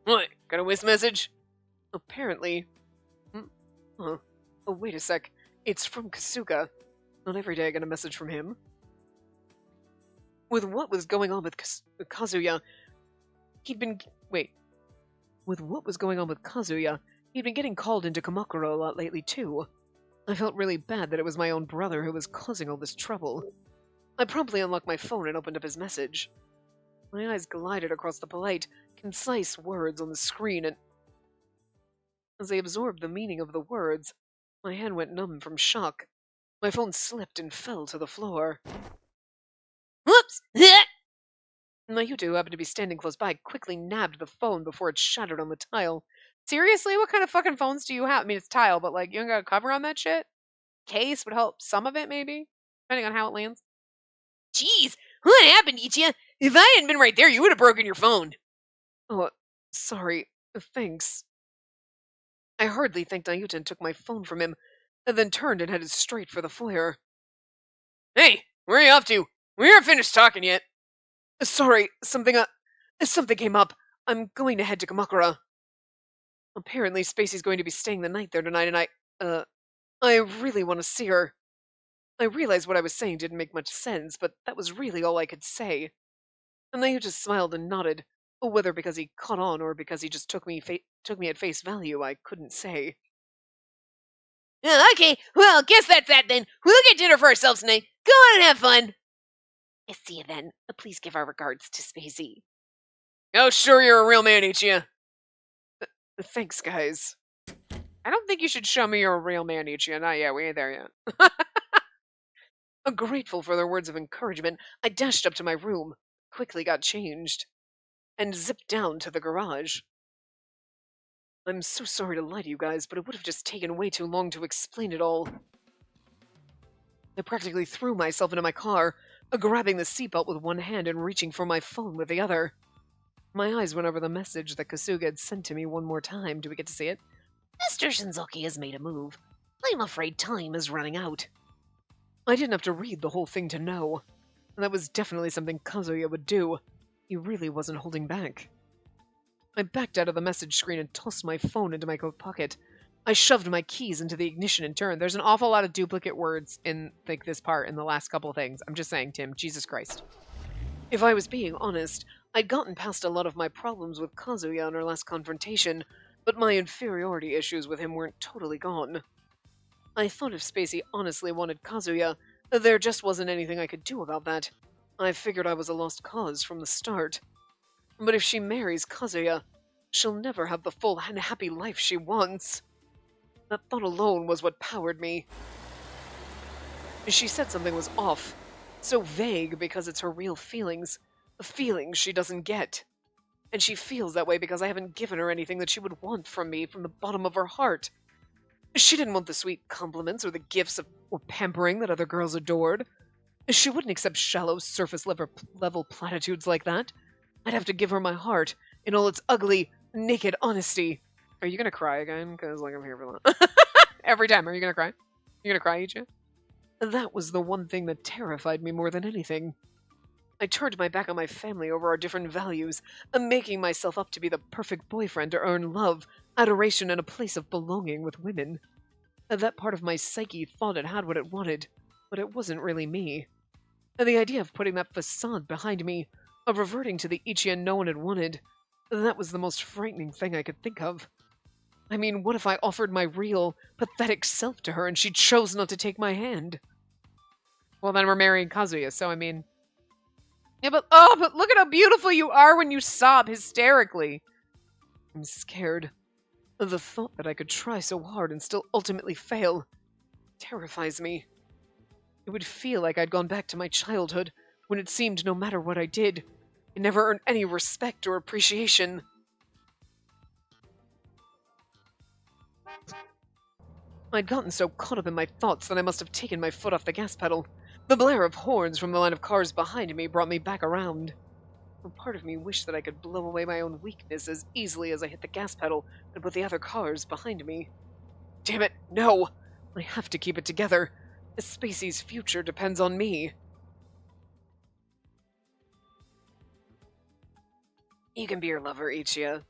What? Got a whiz message? Apparently. Huh. Oh, wait a sec. It's from Kasuga. Not every day I get a message from him. With what was going on with Kazuya, With what was going on with Kazuya, he'd been getting called into Kamakura a lot lately, too. I felt really bad that it was my own brother who was causing all this trouble. I promptly unlocked my phone and opened up his message. My eyes glided across the polite, concise words on the screen, and as I absorbed the meaning of the words, my hand went numb from shock. My phone slipped and fell to the floor. Whoops! Mayuta, who happened to be standing close by, quickly nabbed the phone before it shattered on the tile. Seriously? What kind of fucking phones do you have? I mean, it's tile, but like, you don't got a cover on that shit? Case would help some of it, maybe? Depending on how it lands. Jeez, what happened, Ichiya? If I hadn't been right there, you would have broken your phone. Oh, sorry. Thanks. I hurriedly thanked Nayuta and took my phone from him, and then turned and headed straight for the foyer. Hey, where are you off to? We aren't finished talking yet. Sorry, something came up. I'm going to head to Kamakura. Apparently, Spacey's going to be staying the night there tonight, and I really want to see her. I realized what I was saying didn't make much sense, but that was really all I could say. And then he just smiled and nodded. Whether because he caught on or because he just took me at face value, I couldn't say. Okay, well, guess that's that then. We'll get dinner for ourselves tonight. Go on and have fun. See you then. Please give our regards to Spacey. Oh, sure, you're a real man, Ichiya. Thanks, guys. I don't think you should show me you're a real man, Ichiya. Not yet, we ain't there yet. Grateful for their words of encouragement, I dashed up to my room, quickly got changed, and zipped down to the garage. I'm so sorry to lie to you guys, but it would have just taken way too long to explain it all. I practically threw myself into my car, grabbing the seatbelt with one hand and reaching for my phone with the other. My eyes went over the message that Kasuga had sent to me one more time. Do we get to see it? Mr. Shinzuki has made a move. I'm afraid time is running out. I didn't have to read the whole thing to know. That was definitely something Kazuya would do. He really wasn't holding back. I backed out of the message screen and tossed my phone into my coat pocket. I shoved my keys into the ignition and turned. There's an awful lot of duplicate words in like this part in the last couple things. I'm just saying, Tim. Jesus Christ. If I was being honest, I'd gotten past a lot of my problems with Kazuya in our last confrontation, but my inferiority issues with him weren't totally gone. I thought if Spacey honestly wanted Kazuya, there just wasn't anything I could do about that. I figured I was a lost cause from the start. But if she marries Kazuya, she'll never have the full and happy life she wants. That thought alone was what powered me. She said something was off. So vague because it's her real feelings. Feelings she doesn't get. And she feels that way because I haven't given her anything that she would want from me from the bottom of her heart. She didn't want the sweet compliments or the gifts or pampering that other girls adored. She wouldn't accept shallow, surface-level platitudes like that. I'd have to give her my heart in all its ugly, naked honesty. Are you gonna cry again? Because, like, I'm here for that. Every time. Are you gonna cry? You gonna cry, Ichiya? That was the one thing that terrified me more than anything. I turned my back on my family over our different values, making myself up to be the perfect boyfriend to earn love, adoration, and a place of belonging with women. That part of my psyche thought it had what it wanted, but it wasn't really me. The idea of putting that facade behind me, of reverting to the Ichiya no one had wanted, that was the most frightening thing I could think of. I mean, what if I offered my real, pathetic self to her and she chose not to take my hand? Well, then we're marrying Kazuya, so I mean... Yeah, but look at how beautiful you are when you sob hysterically. I'm scared. The thought that I could try so hard and still ultimately fail terrifies me. It would feel like I'd gone back to my childhood, when it seemed no matter what I did, I never earned any respect or appreciation. I'd gotten so caught up in my thoughts that I must have taken my foot off the gas pedal. The blare of horns from the line of cars behind me brought me back around. A part of me wished that I could blow away my own weakness as easily as I hit the gas pedal and put the other cars behind me. Damn it, no! I have to keep it together. Spacey's future depends on me. You can be your lover, Ichia.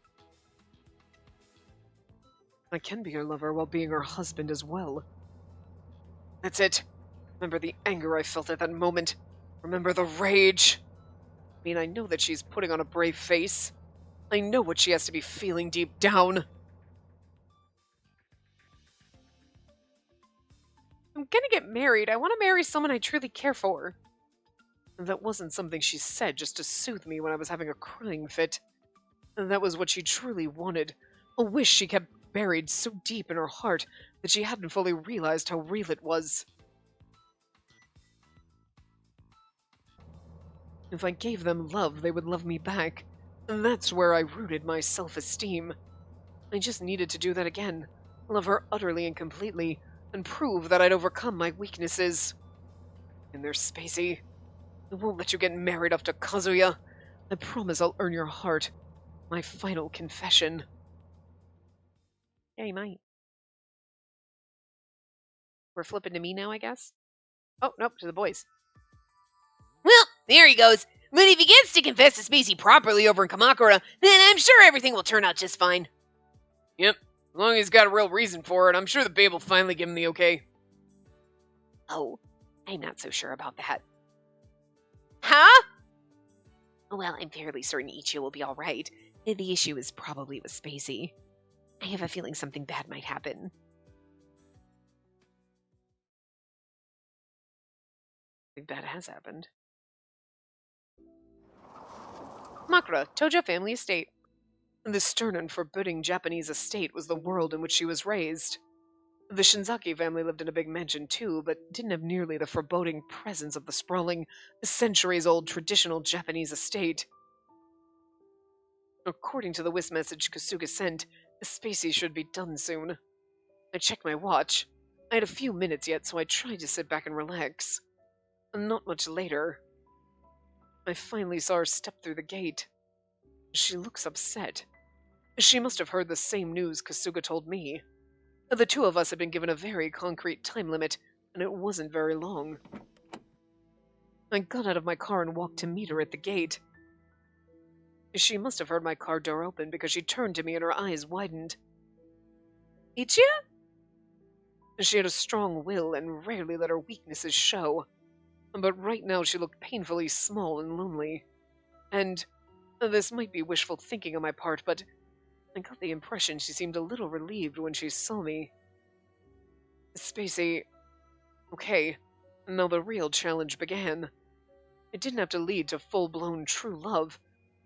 I can be your lover while being her husband as well. That's it. Remember the anger I felt at that moment. Remember the rage. I mean, I know that she's putting on a brave face. I know what she has to be feeling deep down. I'm gonna get married. I want to marry someone I truly care for. And that wasn't something she said just to soothe me when I was having a crying fit. And that was what she truly wanted. A wish she kept buried so deep in her heart that she hadn't fully realized how real it was. If I gave them love, they would love me back. And that's where I rooted my self-esteem. I just needed to do that again. Love her utterly and completely, and prove that I'd overcome my weaknesses. And there's Spacey. I won't let you get married off to Kazuya. I promise I'll earn your heart. My final confession. Yeah, you might. We're flipping to me now, I guess? Oh, nope, to the boys. Well, there he goes. But if he gets to confess to Spacey properly over in Kamakura, then I'm sure everything will turn out just fine. Yep. As long as he's got a real reason for it, I'm sure the babe will finally give him the okay. Oh, I'm not so sure about that. Huh? Well, I'm fairly certain Ichio will be alright. The issue is probably with Spacey. I have a feeling something bad might happen. Something bad has happened. Makura, Tojo family estate. The stern and forbidding Japanese estate was the world in which she was raised. The Shinzaki family lived in a big mansion too, but didn't have nearly the foreboding presence of the sprawling, centuries-old traditional Japanese estate. According to the whist message Kasuga sent, Spacey should be done soon. I checked my watch. I had a few minutes yet, so I tried to sit back and relax. Not much later, I finally saw her step through the gate. She looks upset. She must have heard the same news Kasuga told me. The two of us had been given a very concrete time limit, and it wasn't very long. I got out of my car and walked to meet her at the gate. She must have heard my car door open because she turned to me and her eyes widened. Ichia? She had a strong will and rarely let her weaknesses show. But right now she looked painfully small and lonely. And this might be wishful thinking on my part, but I got the impression she seemed a little relieved when she saw me. Spacey... Okay, now the real challenge began. It didn't have to lead to full-blown true love.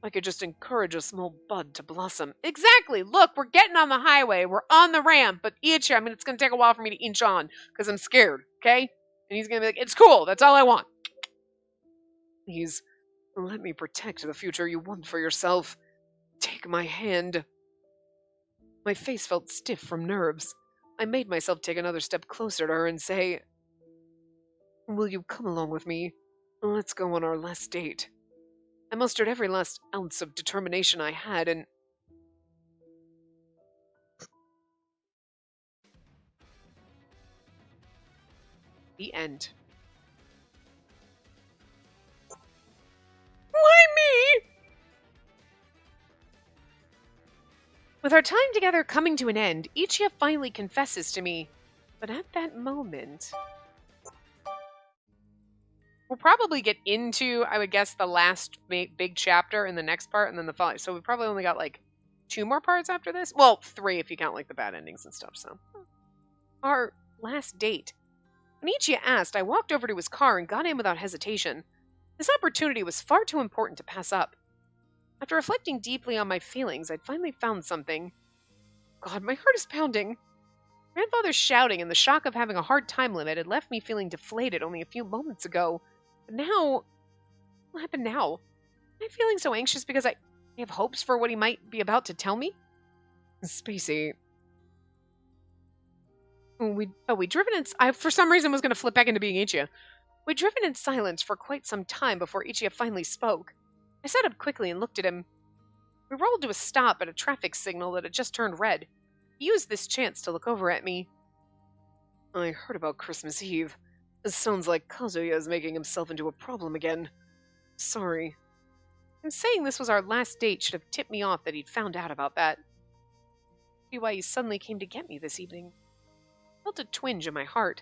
I could just encourage a small bud to blossom. Exactly. Look, we're getting on the highway. We're on the ramp. But Ichia, I mean, it's going to take a while for me to inch on because I'm scared, okay? And he's going to be like, it's cool. That's all I want. Please, let me protect the future you want for yourself. Take my hand. My face felt stiff from nerves. I made myself take another step closer to her and say, Will you come along with me? Let's go on our last date. I mustered every last ounce of determination I had, and the end. Why me? With our time together coming to an end, Ichia finally confesses to me. But at that moment... We'll probably get into, I would guess, the last big chapter in the next part, and then the following. So we probably only got, like, 2 more parts after this? Well, 3 if you count, like, the bad endings and stuff, so. Our last date. When Ichia asked, I walked over to his car and got in without hesitation. This opportunity was far too important to pass up. After reflecting deeply on my feelings, I'd finally found something. God, my heart is pounding. Grandfather's shouting and the shock of having a hard time limit had left me feeling deflated only a few moments ago. But now, what happened now? Am I feeling so anxious because I have hopes for what he might be about to tell me? Spacey. We'd driven in... I, for some reason, was going to flip back into being Ichiya. We'd driven in silence for quite some time before Ichiya finally spoke. I sat up quickly and looked at him. We rolled to a stop at a traffic signal that had just turned red. He used this chance to look over at me. I heard about Christmas Eve. It sounds like Kazuya is making himself into a problem again. Sorry. And saying this was our last date should have tipped me off that he'd found out about that. See why he suddenly came to get me this evening. I felt a twinge in my heart.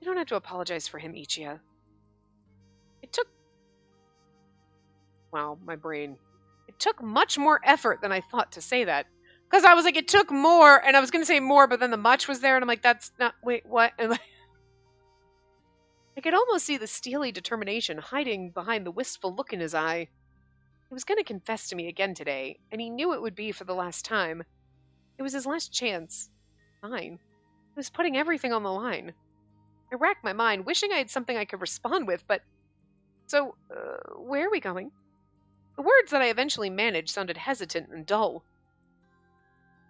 You don't have to apologize for him, Ichiya. It took... Wow, my brain. It took much more effort than I thought to say that. Because I was like, it took more, and I was going to say more, but then the much was there, and I'm like, that's not... Wait, what? And like, I could almost see the steely determination hiding behind the wistful look in his eye. He was going to confess to me again today, and he knew it would be for the last time. It was his last chance. Mine. He was putting everything on the line. I racked my mind, wishing I had something I could respond with, but... So, where are we going? The words that I eventually managed sounded hesitant and dull.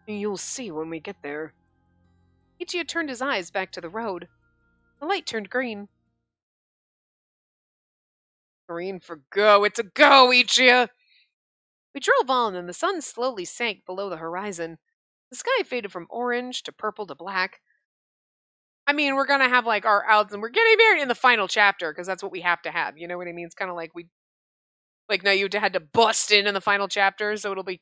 You'll see when we get there. Ichiya turned his eyes back to the road. The light turned green. Green for go. It's a go, Ichiya! We drove on, and the sun slowly sank below the horizon. The sky faded from orange to purple to black. I mean, we're gonna have, like, our outs, and we're getting married in the final chapter, because that's what we have to have, you know what I mean? It's kind of like Nayuta had to bust in the final chapter, so it'll be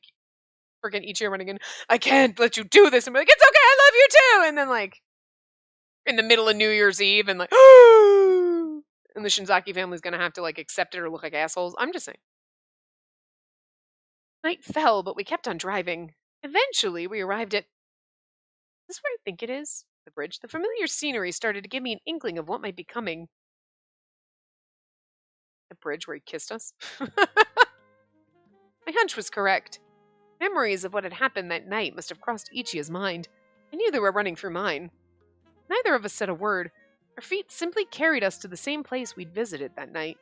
freaking Ichiya running in, I can't let you do this, and we're like, it's okay, I love you too! And then, like, in the middle of New Year's Eve, and like, and the Shinzaki family's gonna have to, like, accept it or look like assholes. I'm just saying. Night fell, but we kept on driving. Eventually, we arrived at... Is this where I think it is? The bridge. The familiar scenery started to give me an inkling of what might be coming. The bridge where he kissed us? My hunch was correct. Memories of what had happened that night must have crossed Ichiya's mind. I knew they were running through mine. Neither of us said a word. Our feet simply carried us to the same place we'd visited that night.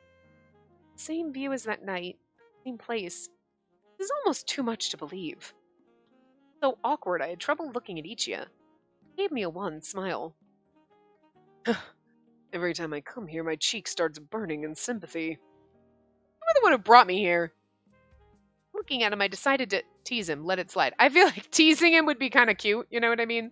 Same view as that night. Same place. This is almost too much to believe. So awkward, I had trouble looking at Ichiya. He gave me a wan smile. Every time I come here, my cheek starts burning in sympathy. You're the one who brought me here. Looking at him, I decided to tease him, let it slide. I feel like teasing him would be kind of cute, you know what I mean?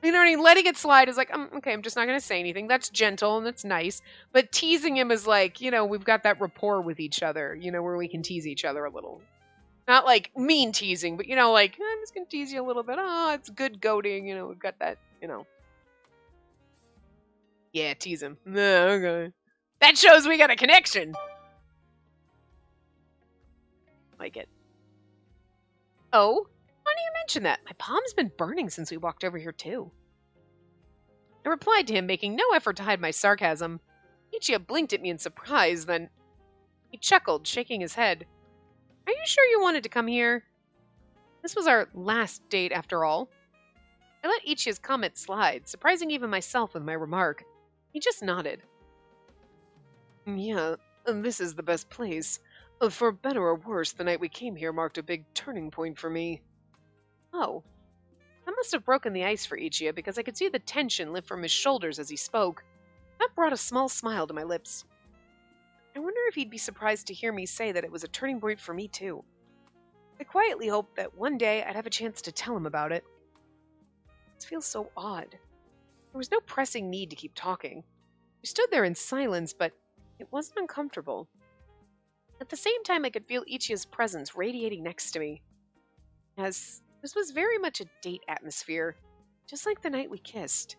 You know what I mean? Letting it slide is like, okay, I'm just not going to say anything. That's gentle and that's nice. But teasing him is like, you know, we've got that rapport with each other, you know, where we can tease each other a little. Not like mean teasing, but, you know, like, I'm just going to tease you a little bit. Oh, it's good goading, you know, we've got that, you know. Yeah, tease him. No, okay. That shows we got a connection. Like it. Oh, why do you mention that? My palm's been burning since we walked over here, too. I replied to him, making no effort to hide my sarcasm. Ichiya blinked at me in surprise, then he chuckled, shaking his head. Are you sure you wanted to come here? This was our last date, after all. I let Ichiya's comment slide, surprising even myself with my remark. He just nodded. Yeah, this is the best place. For better or worse, the night we came here marked a big turning point for me. Oh. That must have broken the ice for Ichiya, because I could see the tension lift from his shoulders as he spoke. That brought a small smile to my lips. I wonder if he'd be surprised to hear me say that it was a turning point for me, too. I quietly hoped that one day I'd have a chance to tell him about it. This feels so odd. There was no pressing need to keep talking. We stood there in silence, but it wasn't uncomfortable. At the same time, I could feel Ichiya's presence radiating next to me. As this was very much a date atmosphere, just like the night we kissed.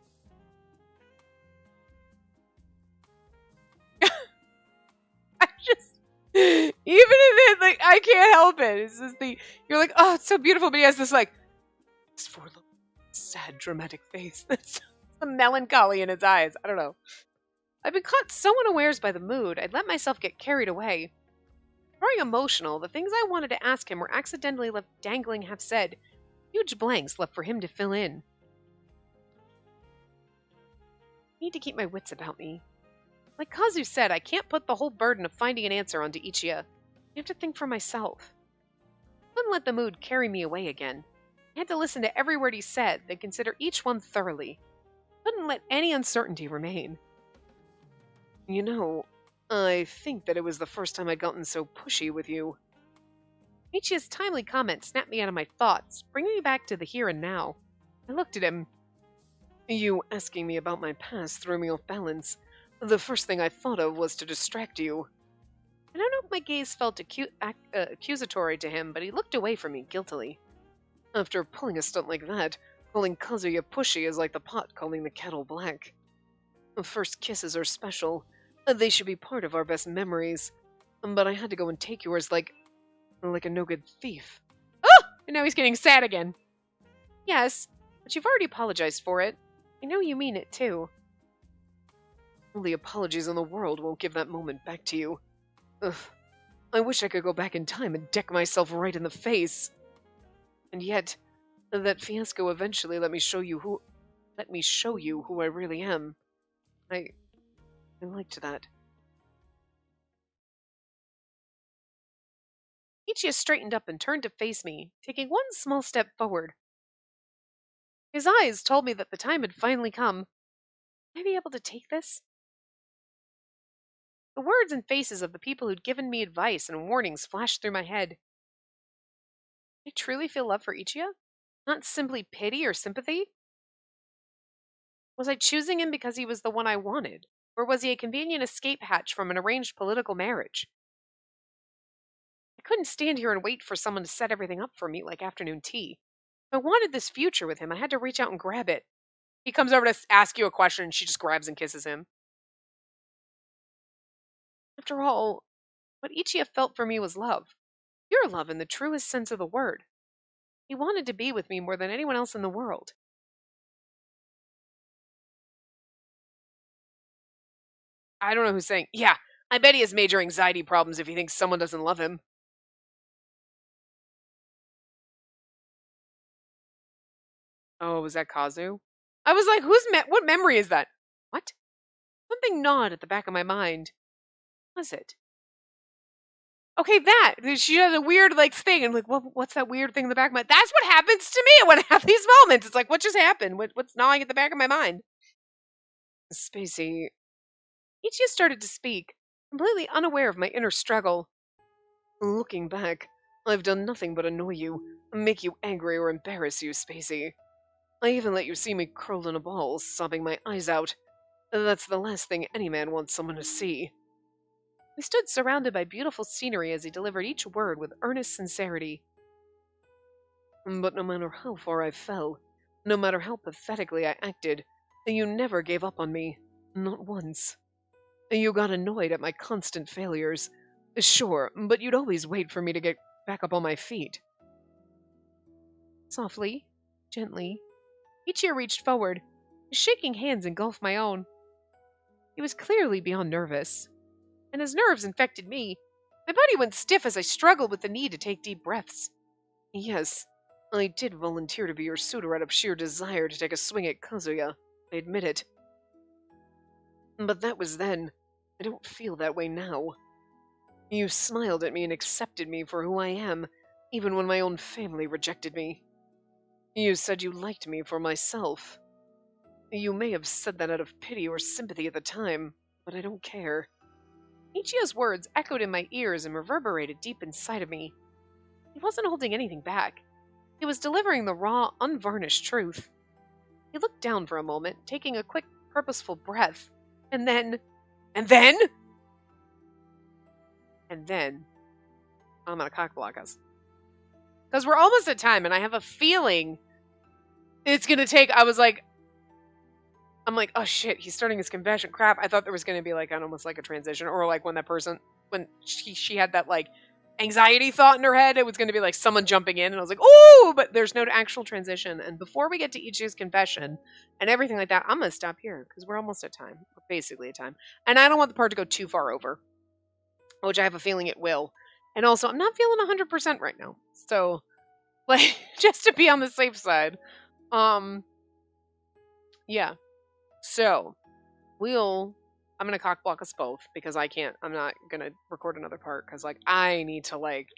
Even in it, like, I can't help it. It's just you're like, oh, it's so beautiful, but he has this, like, this forlorn, sad, dramatic face. That's some melancholy in his eyes. I don't know. I've been caught so unawares by the mood, I'd let myself get carried away. Growing emotional, the things I wanted to ask him were accidentally left dangling half-said. Huge blanks left for him to fill in. I need to keep my wits about me. Like Kazu said, I can't put the whole burden of finding an answer onto Ichiya. I have to think for myself. I couldn't let the mood carry me away again. I had to listen to every word he said, then consider each one thoroughly. I couldn't let any uncertainty remain. You know, I think that it was the first time I'd gotten so pushy with you. Ichiya's timely comment snapped me out of my thoughts, bringing me back to the here and now. I looked at him. You asking me about my past threw me off balance. The first thing I thought of was to distract you. I don't know if my gaze felt accusatory to him, but he looked away from me guiltily. After pulling a stunt like that, calling Kazuya pushy is like the pot calling the kettle black. First kisses are special. They should be part of our best memories. But I had to go and take yours like a no-good thief. Oh! And now he's getting sad again. Yes, but you've already apologized for it. I know you mean it, too. All the apologies in the world won't give that moment back to you. Ugh. I wish I could go back in time and deck myself right in the face. And yet, that fiasco eventually let me show you who I really am. I liked that. Ichiya straightened up and turned to face me, taking one small step forward. His eyes told me that the time had finally come. Would I be able to take this? The words and faces of the people who'd given me advice and warnings flashed through my head. Did I truly feel love for Ichiya? Not simply pity or sympathy? Was I choosing him because he was the one I wanted? Or was he a convenient escape hatch from an arranged political marriage? I couldn't stand here and wait for someone to set everything up for me like afternoon tea. If I wanted this future with him, I had to reach out and grab it. He comes over to ask you a question and she just grabs and kisses him. After all, what Ichiya felt for me was love. Pure love in the truest sense of the word. He wanted to be with me more than anyone else in the world. I don't know who's saying, yeah, I bet he has major anxiety problems if he thinks someone doesn't love him. Oh, was that Kazu? I was like, what memory is that? What? Something gnawed at the back of my mind. What was it? Okay, that. She had a weird, thing. And what's that weird thing in the back of my... That's what happens to me when I have these moments. It's like, what just happened? What's gnawing at the back of my mind? Spacey. Ichiya started to speak, completely unaware of my inner struggle. Looking back, I've done nothing but annoy you, make you angry or embarrass you, Spacey. I even let you see me curled in a ball, sobbing my eyes out. That's the last thing any man wants someone to see. We stood surrounded by beautiful scenery as he delivered each word with earnest sincerity. But no matter how far I fell, no matter how pathetically I acted, you never gave up on me. Not once. You got annoyed at my constant failures. Sure, but you'd always wait for me to get back up on my feet. Softly, gently, Ichiya reached forward. His shaking hands engulfed my own. He was clearly beyond nervous, and his nerves infected me. My body went stiff as I struggled with the need to take deep breaths. Yes, I did volunteer to be your suitor out of sheer desire to take a swing at Kazuya. I admit it. But that was then. I don't feel that way now. You smiled at me and accepted me for who I am, even when my own family rejected me. You said you liked me for myself. You may have said that out of pity or sympathy at the time, but I don't care. Ichiya's words echoed in my ears and reverberated deep inside of me. He wasn't holding anything back. He was delivering the raw, unvarnished truth. He looked down for a moment, taking a quick, purposeful breath, and then... I'm gonna cockblock us. Because we're almost at time, and I have a feeling it's gonna take... I'm like, oh shit, he's starting his confession. Crap, I thought there was gonna be almost like a transition, or when she had that anxiety thought in her head, it was gonna be someone jumping in, and I was like, ooh, but there's no actual transition. And before we get to Ichi's confession and everything like that, I'm gonna stop here because we're almost at time. We're basically at time, and I don't want the part to go too far over, which I have a feeling it will. And also, I'm not feeling 100% right now, so Like, just to be on the safe side. Yeah. So, I'm gonna cock block us both because I'm not gonna record another part because, like, I need to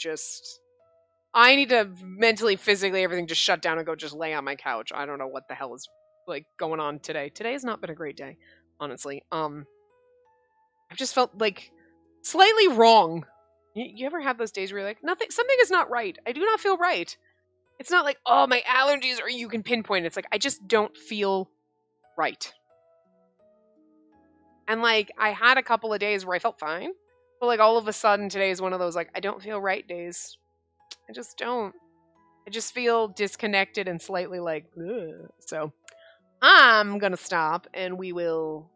mentally, physically, everything just shut down and go just lay on my couch. I don't know what the hell is, like, going on today. Today has not been a great day, honestly. I've just felt, like, slightly wrong. You ever have those days where you're like, something is not right. I do not feel right. It's not like, oh, my allergies, or you can pinpoint it. It's like, I just don't feel right. And, like, I had a couple of days where I felt fine. But, like, all of a sudden, today is one of those, like, I don't feel right days. I just don't. I just feel disconnected and slightly like, ugh. So I'm going to stop and we will,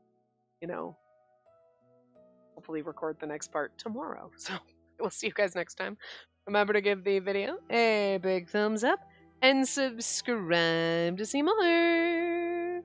hopefully record the next part tomorrow. So we'll see you guys next time. Remember to give the video a big thumbs up and subscribe to see more.